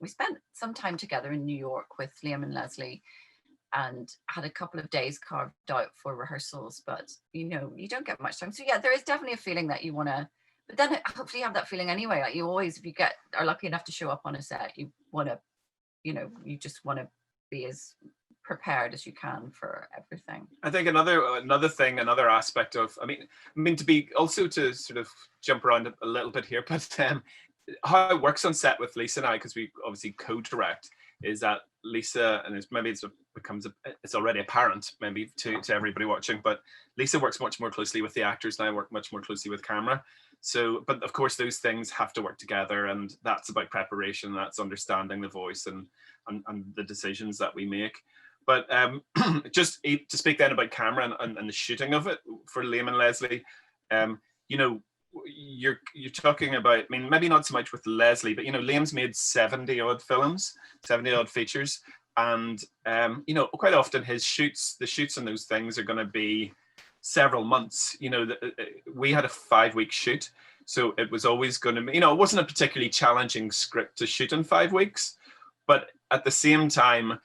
we spent some time together in New York with Liam and Leslie, and had a couple of days carved out for rehearsals, but you don't get much time. So yeah, there is definitely a feeling that you want to, but then hopefully you have that feeling anyway. Like you always, if you are lucky enough to show up on a set, you want to, you just want to be as prepared as you can for everything. I think another aspect of, to sort of jump around a little bit here, but how it works on set with Lisa and I, because we obviously co-direct, is that Lisa, and it's already apparent maybe to everybody watching, but Lisa works much more closely with the actors and I work much more closely with camera. So, but of course those things have to work together, and that's about preparation, that's understanding the voice and the decisions that we make. But just to speak then about camera and the shooting of it for Liam and Leslie, you're talking about, maybe not so much with Leslie, but Liam's made 70 odd films, 70 odd features, and quite often the shoots on those things are going to be several months. We had a 5-week shoot, so it was always going to be, it wasn't a particularly challenging script to shoot in 5 weeks, but at the same time,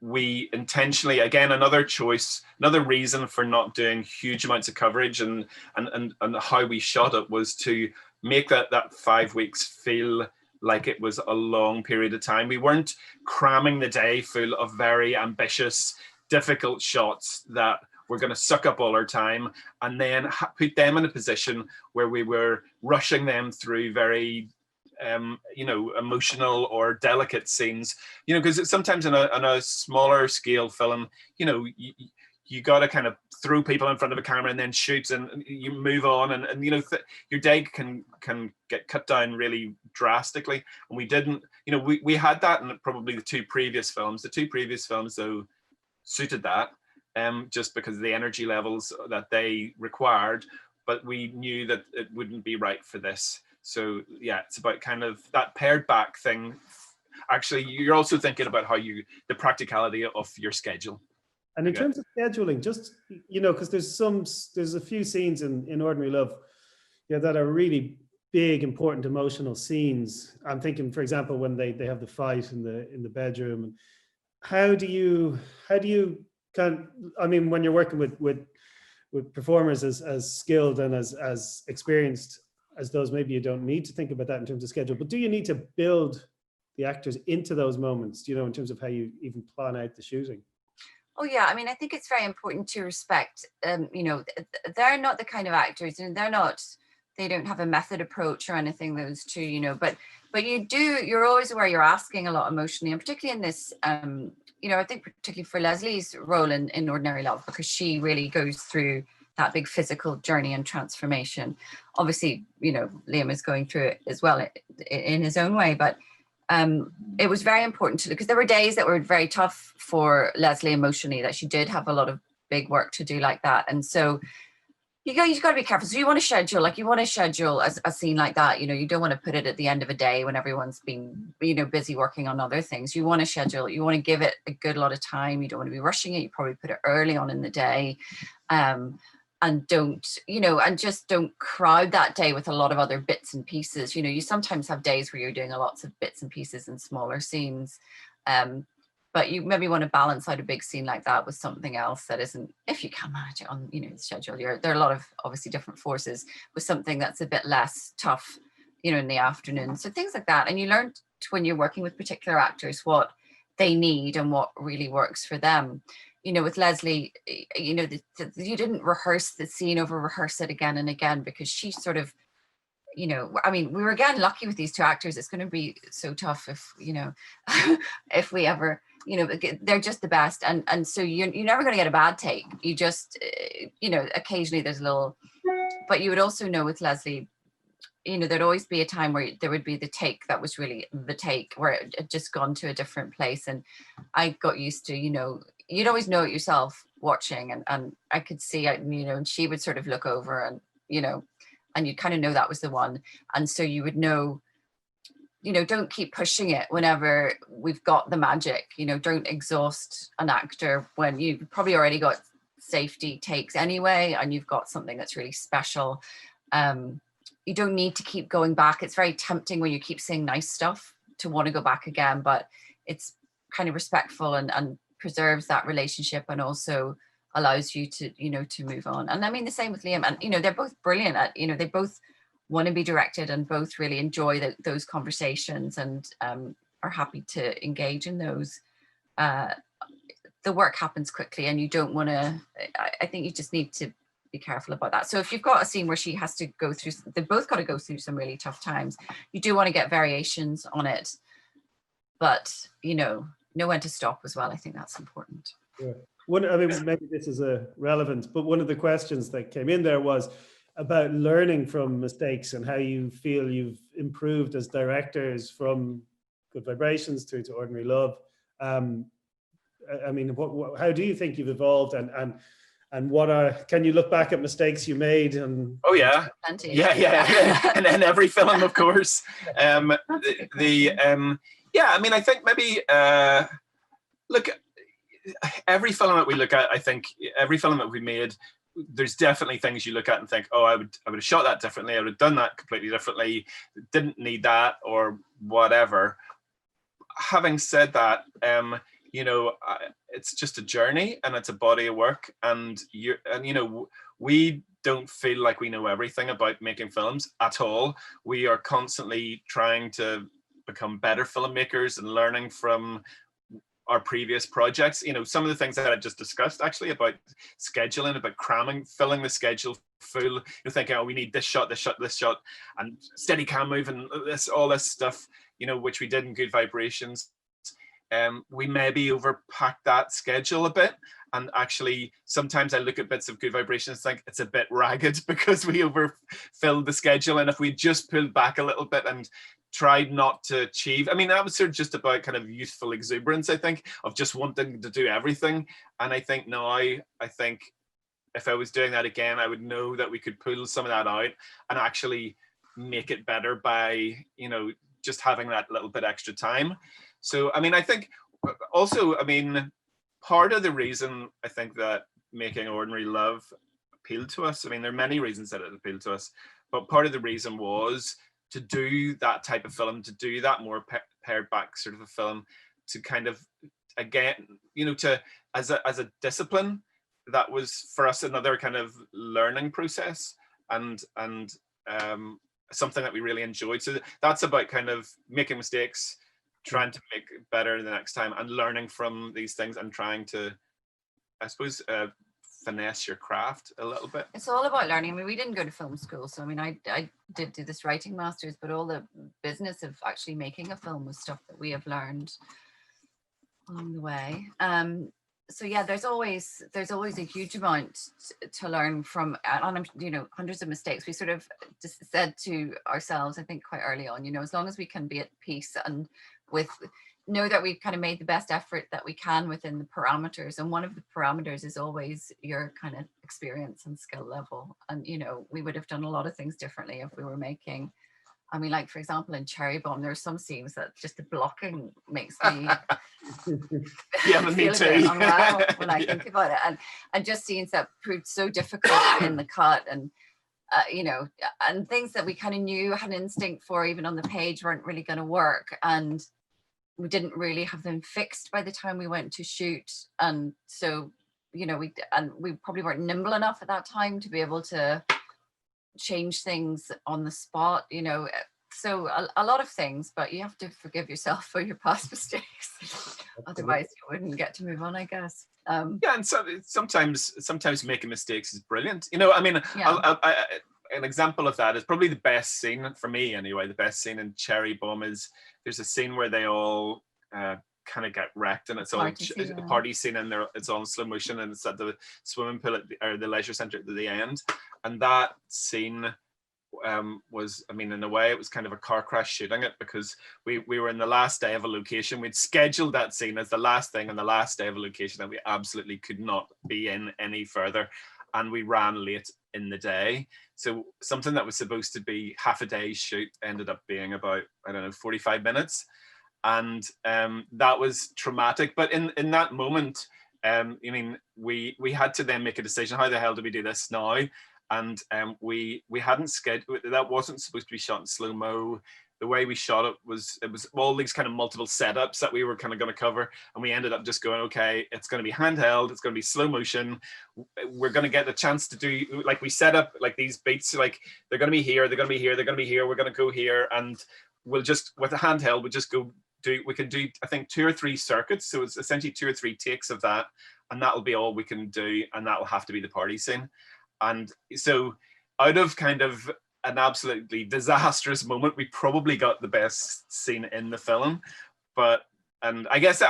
we intentionally, again, another reason for not doing huge amounts of coverage and how we shot it was to make that 5 weeks feel like it was a long period of time. We weren't cramming the day full of very ambitious, difficult shots that were going to suck up all our time and then put them in a position where we were rushing them through very emotional or delicate scenes, because sometimes in a smaller scale film, you got to kind of throw people in front of a camera and then shoot and you move on and your day can get cut down really drastically. And we didn't, we had that in probably the two previous films. The two previous films though suited that, just because of the energy levels that they required, but we knew that it wouldn't be right for this. So yeah, it's about kind of that pared back thing. Actually, you're also thinking about the practicality of your schedule. And in terms of scheduling, just, because there's a few scenes in Ordinary Love, that are really big, important, emotional scenes. I'm thinking, for example, when they have the fight in the bedroom. And how do you when you're working with performers as skilled and as experienced as those, maybe you don't need to think about that in terms of schedule, but do you need to build the actors into those moments, in terms of how you even plan out the shooting? Oh yeah, I think it's very important to respect, they're not the kind of actors, and they don't have a method approach or anything, those two, but you're always aware you're asking a lot emotionally, and particularly in this, I think particularly for Leslie's role in Ordinary Love, because she really goes through that big physical journey and transformation. Obviously, Liam is going through it as well in his own way, but it was very important because there were days that were very tough for Leslie emotionally, that she did have a lot of big work to do like that. And so you've got to be careful. So you want to schedule a scene like that. You don't want to put it at the end of a day when everyone's been, busy working on other things. You want to schedule, you want to give it a good lot of time. You don't want to be rushing it. You probably put it early on in the day. And just don't crowd that day with a lot of other bits and pieces. You sometimes have days where you're doing lots of bits and pieces and smaller scenes. But you maybe want to balance out a big scene like that with something else that isn't, if you can manage it on, the schedule. There are a lot of obviously different forces, with something that's a bit less tough, in the afternoon. So things like that. And you learn when you're working with particular actors what they need and what really works for them. With Leslie, you didn't rehearse the scene rehearse it again and again, because she sort of, you know, I mean, we were again lucky with these two actors. It's going to be so tough if, you know, if we ever, you know, they're just the best. And so you're never going to get a bad take. You just, you know, occasionally there's a little, but you would also know with Leslie, you know, there'd always be a time where there would be the take that was really the take, where it had just gone to a different place. And I got used to, you know, you'd always know it yourself watching, and I could see, you know, and she would sort of look over and, you know, and you kind of know that was the one. And so you would know, you know, don't keep pushing it whenever we've got the magic, you know, don't exhaust an actor when you've probably already got safety takes anyway, and you've got something that's really special. You don't need to keep going back. It's very tempting when you keep saying nice stuff to want to go back again, but it's kind of respectful and preserves that relationship, and also allows you to, you know, to move on. And I mean, the same with Liam, and, you know, they're both brilliant at, you know, they both want to be directed and both really enjoy those conversations, and are happy to engage in those. The work happens quickly, and you don't want to, I think you just need to be careful about that. So if you've got a scene where she has to go through, they've both got to go through some really tough times, you do want to get variations on it, but, you know when to stop as well. I think that's important. Yeah. I mean, maybe this is a relevant, but one of the questions that came in there was about learning from mistakes and how you feel you've improved as directors from Good Vibrations through to Ordinary Love. I mean, how do you think you've evolved, and what can you look back at mistakes you made? And oh yeah, plenty. Yeah. And every film, of course. Yeah, I mean, I think maybe look, every film that we look at, I think every film that we made, there's definitely things you look at and think, oh, I would have shot that differently, I would have done that completely differently, didn't need that, or whatever. Having said that, you know, it's just a journey, and it's a body of work, and you know, we don't feel like we know everything about making films at all. We are constantly trying to become better filmmakers and learning from our previous projects. You know, some of the things that I just discussed actually about scheduling, about cramming, filling the schedule full, you know, thinking, oh, we need this shot, and steady cam move, and all this stuff, you know, which we did in Good Vibrations. We maybe overpacked that schedule a bit, and actually sometimes I look at bits of Good Vibrations and think it's a bit ragged because we overfilled the schedule. And if we just pulled back a little bit and tried not to achieve, I mean, that was sort of just about kind of youthful exuberance, I think, of just wanting to do everything. And I think now, I think if I was doing that again, I would know that we could pull some of that out and actually make it better by, you know, just having that little bit extra time. So, I mean, I think also, I mean, part of the reason I think that making Ordinary Love appealed to us, I mean, there are many reasons that it appealed to us, but part of the reason was to do that type of film, to do that more pared back sort of a film, to kind of, again, you know, to as a discipline, that was for us another kind of learning process, and something that we really enjoyed. So that's about kind of making mistakes, trying to make it better the next time, and learning from these things, and trying to, I suppose, finesse your craft a little bit. It's all about learning. I mean, we didn't go to film school, so I mean, I did do this writing masters, but all the business of actually making a film was stuff that we have learned along the way. So yeah, there's always a huge amount to learn from, and you know, hundreds of mistakes. We sort of just said to ourselves, I think quite early on, you know, as long as we can be at peace and know that we've kind of made the best effort that we can within the parameters. And one of the parameters is always your kind of experience and skill level. And, you know, we would have done a lot of things differently if we were making, I mean, like, for example, in Cherry Bomb, there are some scenes that just the blocking makes me yeah, but me feel a too. bit unwell when I think about it. And just scenes that proved so difficult in the cut, and you know, and things that we kind of knew, had an instinct for, even on the page, weren't really going to work. And we didn't really have them fixed by the time we went to shoot. And so, you know, we probably weren't nimble enough at that time to be able to change things on the spot, you know. So a lot of things, but you have to forgive yourself for your past mistakes. Otherwise you wouldn't get to move on, I guess. Yeah, and so sometimes making mistakes is brilliant, you know. I mean, yeah. an example of that is probably the best scene for me anyway. The best scene in Cherry Bomb is there's a scene where they all kind of get wrecked, and it's all a party scene, and it's all in slow motion, and it's at the swimming pool or the leisure centre at the end. And that scene was, I mean, in a way it was kind of a car crash shooting it, because we were in the last day of a location. We'd scheduled that scene as the last thing on the last day of a location that we absolutely could not be in any further, and we ran late in the day. So something that was supposed to be half a day's shoot ended up being about, I don't know, 45 minutes. And that was traumatic. But in that moment, I mean, we had to then make a decision. How the hell do we do this now? And we hadn't scheduled, that wasn't supposed to be shot in slow-mo. The way we shot it was all these kind of multiple setups that we were kind of going to cover. And we ended up just going, okay, it's going to be handheld, it's going to be slow motion. We're going to get the chance to do, like, we set up like these beats, like they're going to be here, they're going to be here, they're going to be here, we're going to go here. And we'll just, with a handheld, we'll just go we can do, I think, 2 or 3 circuits. So it's essentially 2 or 3 takes of that. And that'll be all we can do. And that'll have to be the party scene. And so out of kind of an absolutely disastrous moment, we probably got the best scene in the film. But, and I guess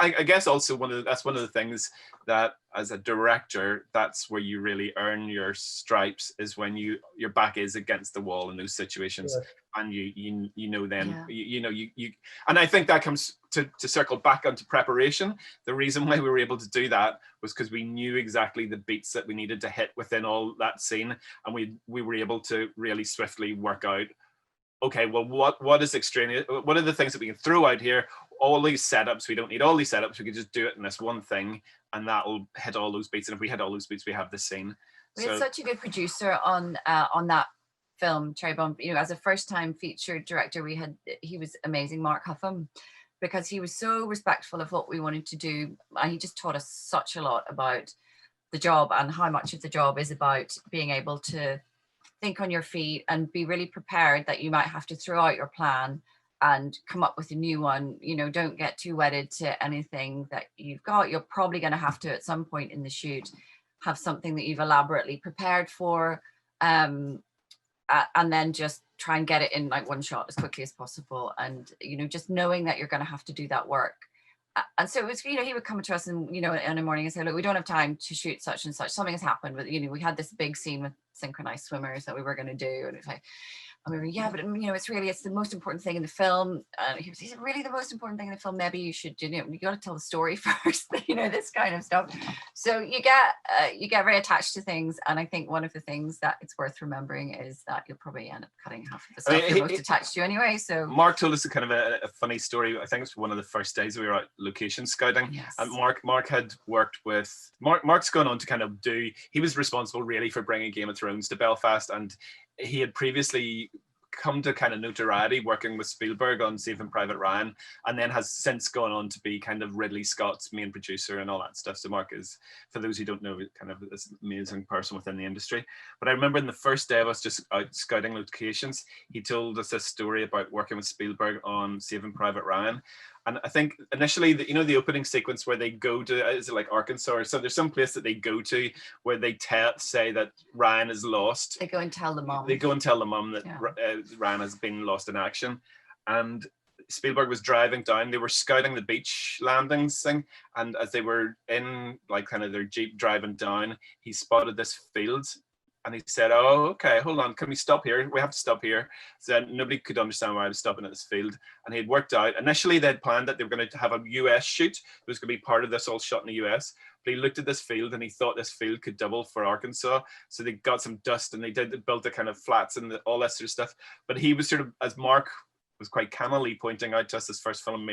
also that's one of the things that as a director, that's where you really earn your stripes, is when your back is against the wall in those situations. Yeah. And you know then, yeah. you and I think that comes to circle back onto preparation. The reason why we were able to do that was because we knew exactly the beats that we needed to hit within all that scene, and we were able to really swiftly work out, okay, well, what is extraneous? What are the things that we can throw out here? All these setups, we don't need all these setups. We can just do it in this one thing, and that'll hit all those beats. And if we hit all those beats, we have the scene. We had such a good producer on that film, Cherry Bomb. You know, as a first-time featured director, he was amazing, Mark Huffam, because he was so respectful of what we wanted to do, and he just taught us such a lot about the job and how much of the job is about being able to think on your feet and be really prepared that you might have to throw out your plan and come up with a new one. You know, don't get too wedded to anything that you've got. You're probably going to have to, at some point in the shoot, have something that you've elaborately prepared for, and then just try and get it in like one shot as quickly as possible. And, you know, just knowing that you're going to have to do that work. And so it was, you know, he would come to us and, you know, in the morning and say, look, we don't have time to shoot such and such. Something has happened with, you know, we had this big scene with synchronized swimmers that we were going to do. And it's like, and we were, yeah, but you know, it's the most important thing in the film. And he was, is it really the most important thing in the film? Maybe you should, you know, you got to tell the story first, you know, this kind of stuff. So you get very attached to things. And I think one of the things that it's worth remembering is that you'll probably end up cutting half of the stuff you're most attached to anyway. So Mark told us a kind of a funny story. I think it's one of the first days we were out location scouting. Yes. And Mark had worked with, Mark's gone on to kind of he was responsible really for bringing Game of Thrones to Belfast, and he had previously come to kind of notoriety working with Spielberg on Saving Private Ryan, and then has since gone on to be kind of Ridley Scott's main producer and all that stuff. So Mark is, for those who don't know, kind of this amazing person within the industry. But I remember in the first day of us just out scouting locations, he told us this story about working with Spielberg on Saving Private Ryan. And I think initially, you know, the opening sequence where they go to, is it like Arkansas or so? There's some place that they go to where they say that Ryan is lost. They go and tell the mom. They go and tell the mom that Ryan has been lost in action. And Spielberg was driving down. They were scouting the beach landings thing. And as they were in like kind of their Jeep driving down, he spotted this field. And he said, oh, okay, hold on, can we stop here? We have to stop here. So nobody could understand why I was stopping at this field. And he had worked out, initially they'd planned that they were going to have a US shoot. It was going to be part of this all shot in the US. But he looked at this field and he thought this field could double for Arkansas. So they got some dust and they built the kind of flats and all that sort of stuff. But he was sort of, as Mark was quite cannily pointing out to us as first young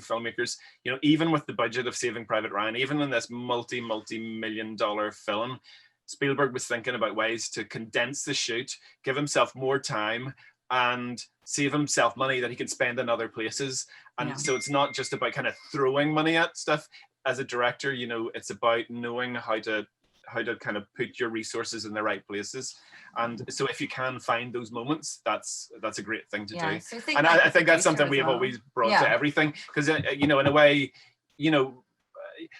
filmmakers, you know, even with the budget of Saving Private Ryan, even in this multi-million-dollar film, Spielberg was thinking about ways to condense the shoot, give himself more time, and save himself money that he can spend in other places. And so it's not just about kind of throwing money at stuff. As a director, you know, it's about knowing how to kind of put your resources in the right places. And so if you can find those moments, that's a great thing to do. So and I think that's something we have always brought to everything, because, you know, in a way, you know,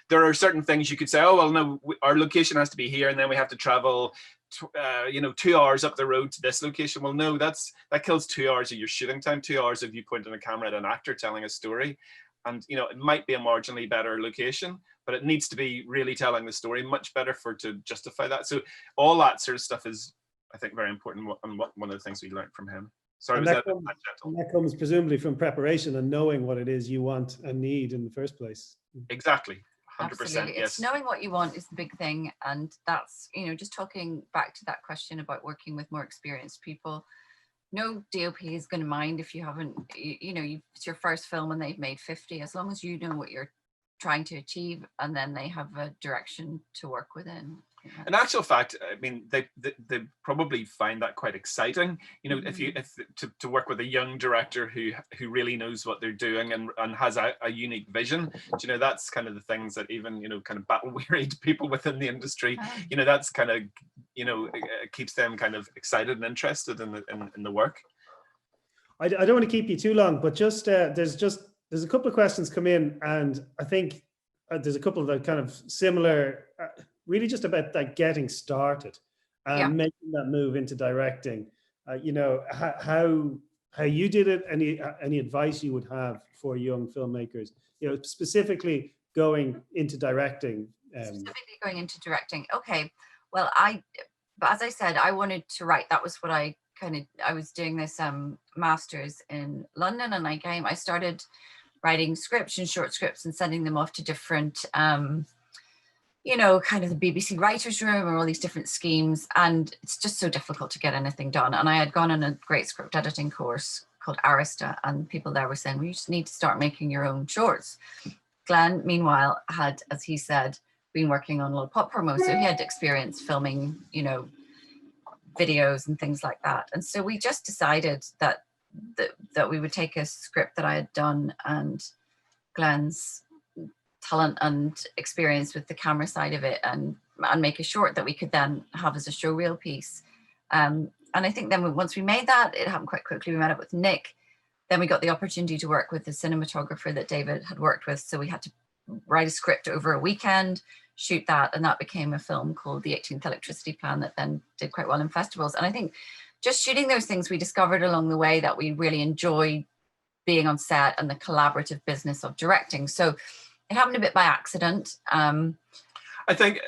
there are certain things you could say, oh, well, no, our location has to be here, and then we have to travel you know, 2 hours up the road to this location. Well, no, that kills 2 hours of your shooting time, 2 hours of you pointing a camera at an actor telling a story. And, you know, it might be a marginally better location, but it needs to be really telling the story much better to justify that. So all that sort of stuff is, I think, very important, and one of the things we learned from him. Sorry, was that and that comes presumably from preparation and knowing what it is you want and need in the first place. Exactly. 100%. Absolutely. Yes. It's knowing what you want is the big thing. And that's, you know, just talking back to that question about working with more experienced people. No DOP is going to mind if you haven't, you know, it's your first film and they've made 50, as long as you know what you're trying to achieve, and then they have a direction to work within. In actual fact, I mean, they probably find that quite exciting. You know, to work with a young director who really knows what they're doing and has a unique vision. You know, that's kind of the things that even, you know, kind of battle wearied people within the industry, you know, that's kind of, you know, keeps them kind of excited and interested in the work. I don't want to keep you too long, but there's a couple of questions come in, and I think there's a couple that kind of similar. Really just about like getting started and making that move into directing. You know, how you did it, any advice you would have for young filmmakers, you know, specifically going into directing. Specifically going into directing. Okay. Well, but as I said, I wanted to write. That was what I was doing this master's in London, and I started writing scripts and short scripts and sending them off to different you know, kind of the BBC writers' room or all these different schemes. And it's just so difficult to get anything done. And I had gone on a great script editing course called IFTA, and people there were saying, well, you just need to start making your own shorts. Glenn, meanwhile, had, as he said, been working on a lot of pop promo. So he had experience filming, you know, videos and things like that. And so we just decided that we would take a script that I had done and Glenn's talent and experience with the camera side of it and make a short that we could then have as a showreel piece. And I think then once we made that, it happened quite quickly. We met up with Nick. Then we got the opportunity to work with the cinematographer that David had worked with. So we had to write a script over a weekend, shoot that, and that became a film called The 18th Electricity Plan that then did quite well in festivals. And I think just shooting those things, we discovered along the way that we really enjoyed being on set and the collaborative business of directing. So it happened a bit by accident. I think,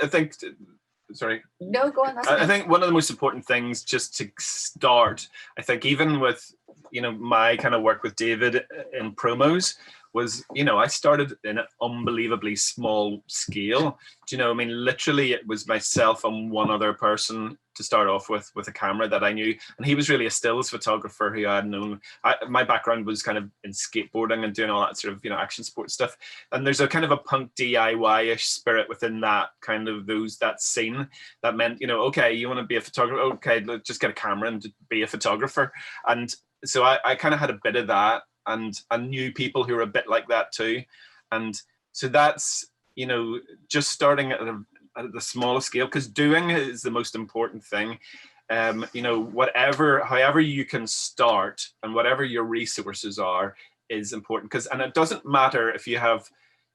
sorry. No, go on. I think one of the most important things just to start, I think even with, you know, my kind of work with David in promos was, you know, I started in an unbelievably small scale. Do you know, I mean, literally it was myself and one other person to start off with a camera that I knew. And he was really a stills photographer who I had known. My background was kind of in skateboarding and doing all that sort of, you know, action sports stuff. And there's a kind of a punk DIY-ish spirit within that kind of that scene that meant, you know, okay, you want to be a photographer? Okay, let's just get a camera and be a photographer. And so I kind of had a bit of that. And I knew people who were a bit like that too. And so that's, you know, just starting at the smallest scale, because doing is the most important thing. You know, however you can start and whatever your resources are is important. And it doesn't matter if you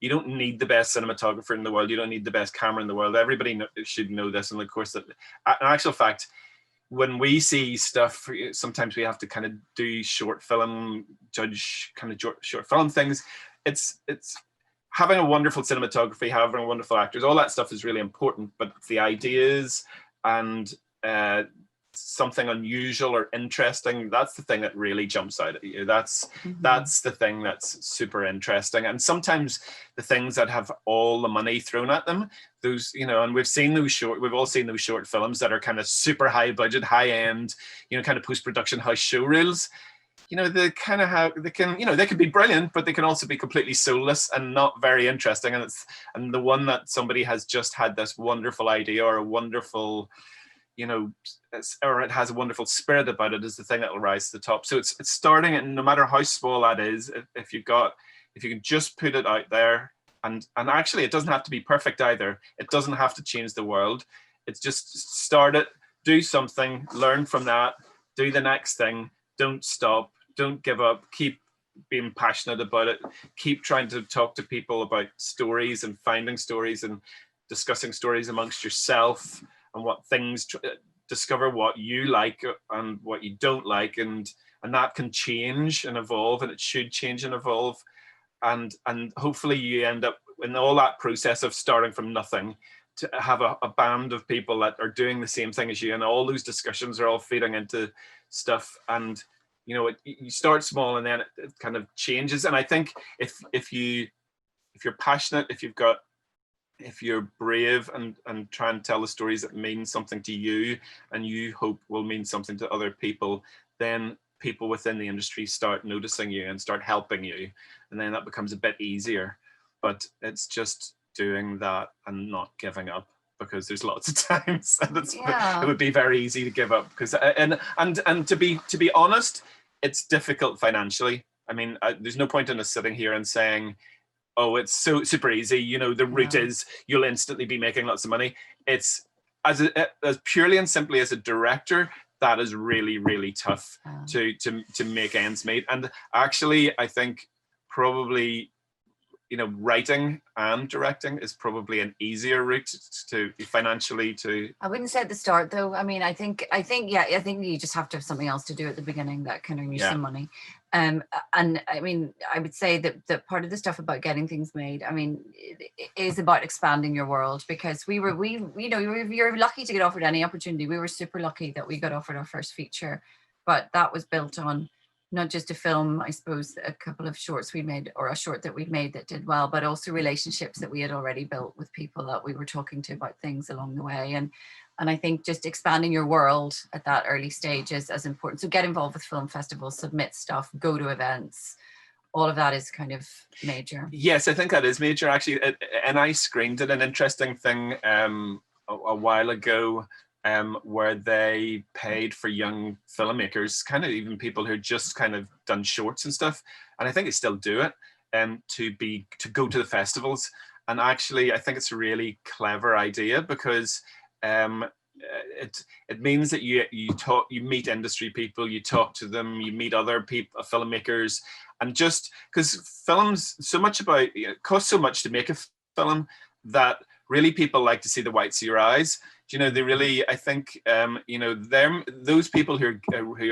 don't need the best cinematographer in the world. You don't need the best camera in the world. Everybody should know this. And of course, that in actual fact, when we see stuff, sometimes we have to kind of do short film, judge kind of short film things. It's having a wonderful cinematography, having a wonderful actors, all that stuff is really important, but the ideas and something unusual or interesting, that's the thing that really jumps out at you. That's the thing that's super interesting. And sometimes the things that have all the money thrown at them, those, you know, and we've all seen those short films that are kind of super high budget, high end, you know, kind of post-production house show reels. You know, they can be brilliant, but they can also be completely soulless and not very interesting. And the one that somebody has just had this wonderful idea or a wonderful, you know, or it has a wonderful spirit about it is the thing that will rise to the top. So it's starting, and no matter how small that is, if you can just put it out there, and actually it doesn't have to be perfect either. It doesn't have to change the world. It's just start it, do something, learn from that, do the next thing, don't stop, don't give up, keep being passionate about it, keep trying to talk to people about stories and finding stories and discussing stories amongst yourself and what things discover what you like and what you don't like, and that can change and evolve, and it should change and evolve, and hopefully you end up in all that process of starting from nothing to have a band of people that are doing the same thing as you, and all those discussions are all feeding into stuff, and you know, you start small and then it kind of changes. And I think if you're passionate, if you're brave and try and tell the stories that mean something to you and you hope will mean something to other people, then people within the industry start noticing you and start helping you, and then that becomes a bit easier. But it's just doing that and not giving up, because there's lots of times and it would be very easy to give up, because and to be honest, it's difficult financially. I mean, there's no point in us sitting here and saying, oh, it's so super easy, you know, the route is you'll instantly be making lots of money. It's as purely and simply as a director, that is really, really tough to make ends meet. And actually, I think probably, you know, writing and directing is probably an easier route to financially to. I wouldn't say at the start though. I mean, I think you just have to have something else to do at the beginning that can earn you some money. And I mean, I would say that part of the stuff about getting things made, I mean, it is about expanding your world, because you're lucky to get offered any opportunity. We were super lucky that we got offered our first feature, but that was built on not just a film, I suppose, a couple of shorts we made, or a short that we'd made that did well, but also relationships that we had already built with people that we were talking to about things along the way. And I think just expanding your world at that early stage is as important. So get involved with film festivals, submit stuff, go to events. All of that is kind of major. Yes, I think that is major, actually. And I screened an interesting thing a while ago, where they paid for young filmmakers, kind of even people who just kind of done shorts and stuff, and I think they still do it, to go to the festivals. And actually, I think it's a really clever idea, because it means that you meet industry people, you talk to them, you meet other people, filmmakers, and just because films it costs so much to make a film that really people like to see the whites of your eyes. You know, they really, I think, you know, those people who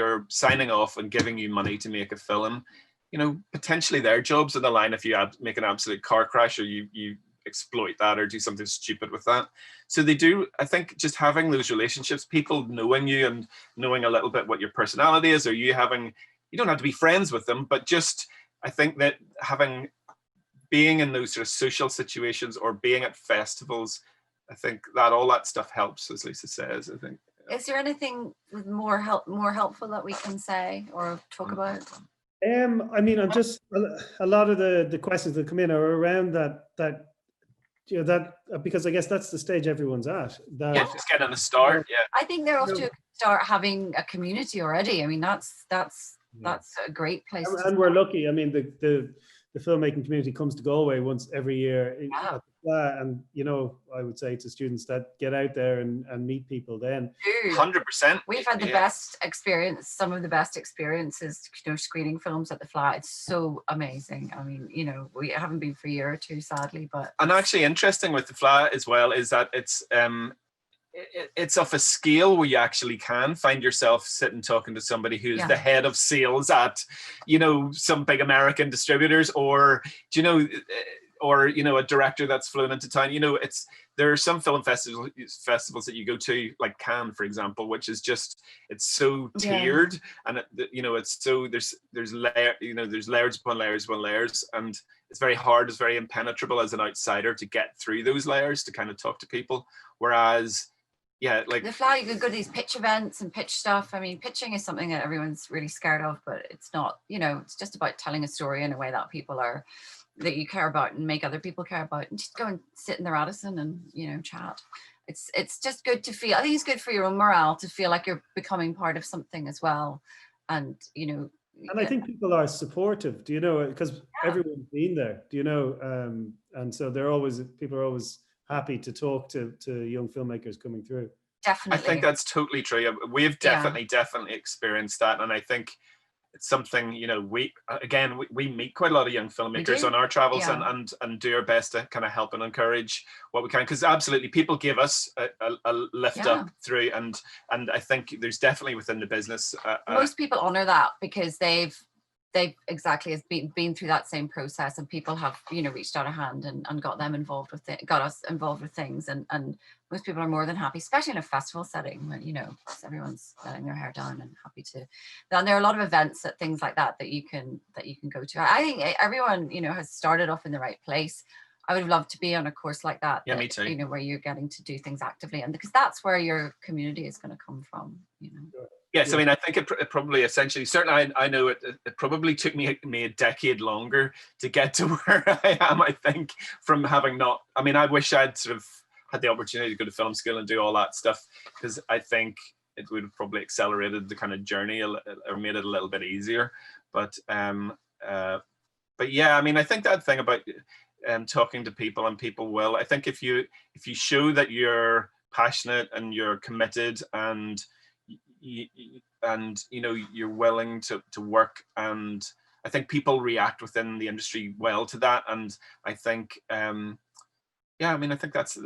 are signing off and giving you money to make a film, you know, potentially their job's on the line if you make an absolute car crash, or you exploit that or do something stupid with that. So they do, I think, just having those relationships, people knowing you and knowing a little bit what your personality is, or you don't have to be friends with them, but just, I think that being in those sort of social situations or being at festivals, I think that all that stuff helps, as Lisa says, I think. Is there anything more helpful that we can say or talk about? I mean, I'm just, a lot of the questions that come in are around that you know, because I guess that's the stage everyone's at. Just getting a start. Yeah, I think they're off to start having a community already. I mean, that's a great place. And we're lucky. I mean, the filmmaking community comes to Galway once every year, and you know, I would say to students that get out there and meet people then. 100%. We've had the best experience, some of the best experiences, you know, screening films at the Flat. It's so amazing. I mean, you know, we haven't been for a year or two, sadly, but. And actually interesting with the Flat as well is that it's of a scale where you actually can find yourself sitting talking to somebody who's the head of sales at, you know, some big American distributors, or, you know, a director that's flown into town. You know, there are some film festivals that you go to, like Cannes, for example, which is just, it's so tiered, and you know, it's so there's layers upon layers upon layers, and it's very hard, it's very impenetrable as an outsider to get through those layers to kind of talk to people. Whereas, like the Flat, you could go to these pitch events and pitch stuff. I mean, pitching is something that everyone's really scared of, but it's not, you know, it's just about telling a story in a way that that you care about and make other people care about, and just go and sit in the Radisson and, you know, chat. It's just good to feel, I think it's good for your own morale to feel like you're becoming part of something as well. And, you know. And I think people are supportive, do you know, because everyone's been there, do you know, and so people are always happy to talk to young filmmakers coming through. Definitely. I think that's totally true. We've definitely experienced that. And I think it's something, you know, we meet quite a lot of young filmmakers on our travels, yeah. and do our best to kind of help and encourage what we can, because absolutely people give us a lift up through, and I think there's definitely within the business most people honor that, because they've exactly has been through that same process, and people have, you know, reached out a hand and got them involved with it, got us involved with things, and most people are more than happy, especially in a festival setting when, you know, everyone's letting their hair down and happy to. And there are a lot of events at things like that you can go to. I think everyone, you know, has started off in the right place. I would love to be on a course like that. Yeah, me too. You know, where you're getting to do things actively, and because that's where your community is going to come from, you know. Yes, I mean, I think it probably essentially, certainly I know it probably took me a decade longer to get to where I am, I think, from having not, I mean, I wish I'd sort of had the opportunity to go to film school and do all that stuff, because I think it would have probably accelerated the kind of journey or made it a little bit easier. But yeah, I mean, I think that thing about talking to people, and people will, I think if you show that you're passionate and you're committed, and you know, you're willing to work, and I think people react within the industry well to that. And I think yeah, I mean, I think that's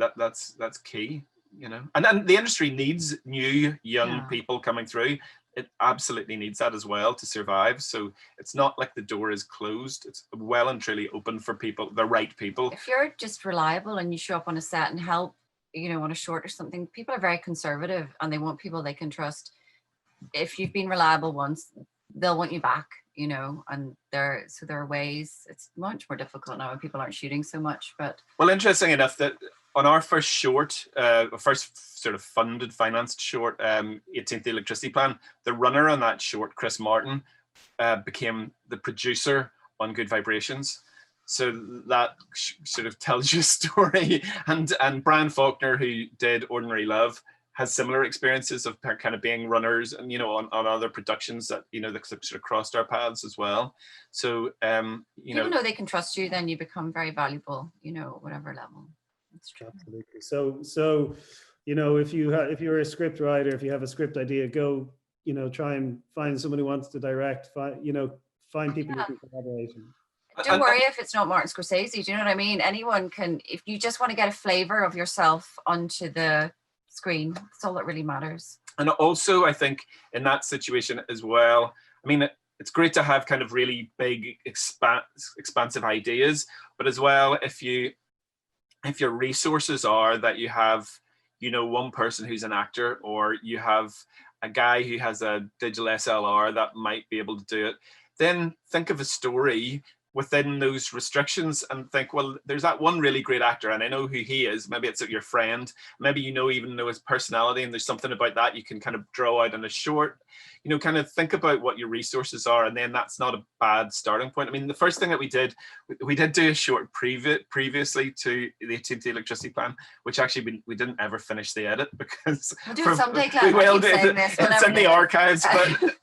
key, you know, and the industry needs new young people coming through. It absolutely needs that as well to survive. So it's not like the door is closed, it's well and truly open for people, the right people. If you're just reliable and you show up on a set and help, you know, on a short or something, people are very conservative and they want people they can trust. If you've been reliable once, they'll want you back, you know, and there are ways. It's much more difficult now when people aren't shooting so much. But well, interesting enough that on our first short, first sort of funded, financed short, 18th Electricity Plan, the runner on that short, Chris Martin, became the producer on Good Vibrations. So that sort of tells you a story. And Brian Faulkner, who did Ordinary Love, has similar experiences of kind of being runners, and, you know, on other productions that, you know, that sort of crossed our paths as well. So you know they can trust you, then you become very valuable, you know, whatever level. That's true. Absolutely. So you know, if you're a script writer, if you have a script idea, go, you know, try and find someone who wants to direct, find people who can collaborate. Don't worry if it's not Martin Scorsese. Do you know what I mean? Anyone can, if you just want to get a flavor of yourself onto the screen, that's all that really matters. And also, I think in that situation as well, I mean, it's great to have kind of really big, expansive ideas, but as well, if your resources are that you have, you know, one person who's an actor, or you have a guy who has a digital SLR that might be able to do it, then think of a story within those restrictions and think, well, there's that one really great actor and I know who he is. Maybe it's your friend, maybe even know his personality, and there's something about that you can kind of draw out in a short, you know, kind of think about what your resources are, and then that's not a bad starting point. I mean, the first thing that we did do a short previously to the 18th Electricity Plan, which actually we didn't ever finish the edit, because we'll do it someday, Claire. We will do it. It's in the archives,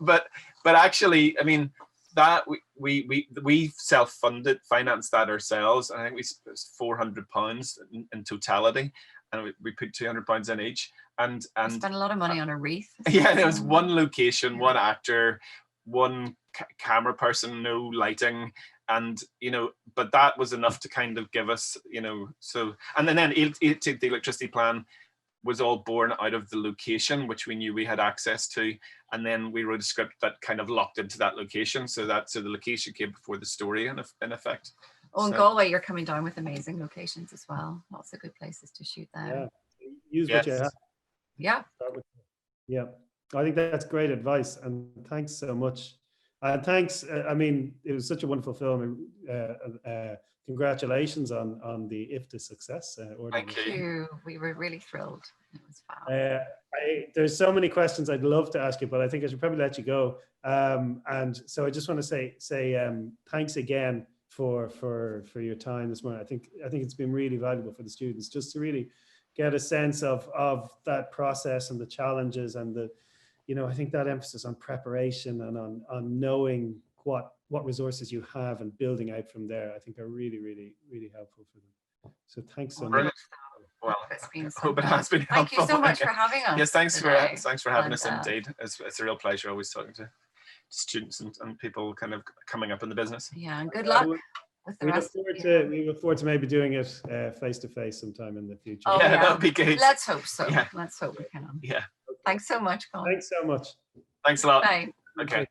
but actually, I mean, that we self-funded, financed that ourselves. I think we spent £400 in totality, and we put £200 in each. And spent a lot of money on a wreath. Yeah, there was one location, one actor, one camera person, no lighting, and, you know, but that was enough to kind of give us, you know. So, and then 18th Electricity Plan was all born out of the location, which we knew we had access to, and then we wrote a script that kind of locked into that location, so the location came before the story in effect. Oh, in Galway, you're coming down with amazing locations as well. Lots of good places to shoot there. Yeah, use what you have. Yeah. Yeah, I think that's great advice, and thanks so much. And thanks. I mean, it was such a wonderful film. Congratulations on the IFTA success. Thank you. We were really thrilled. It was fab. There's so many questions I'd love to ask you, but I think I should probably let you go. And so I just want to say thanks again for your time this morning. I think it's been really valuable for the students just to really get a sense of that process and the challenges, and I think that emphasis on preparation and on knowing what resources you have and building out from there, I think are really, really, really helpful for them. So thanks so much. Well, it's been I hope it has been helpful. Thank you so much for having us. Yes, thanks for having us indeed. It's a real pleasure always talking to you. students and people kind of coming up in the business. Yeah, and good luck with the rest. We look forward to maybe doing it face to face sometime in the future. Oh, Yeah, yeah. that'd be good. Let's hope so. Yeah. Let's hope we can. Yeah. Thanks so much, Colin. Thanks so much. Thanks a lot. Bye. Okay. Okay.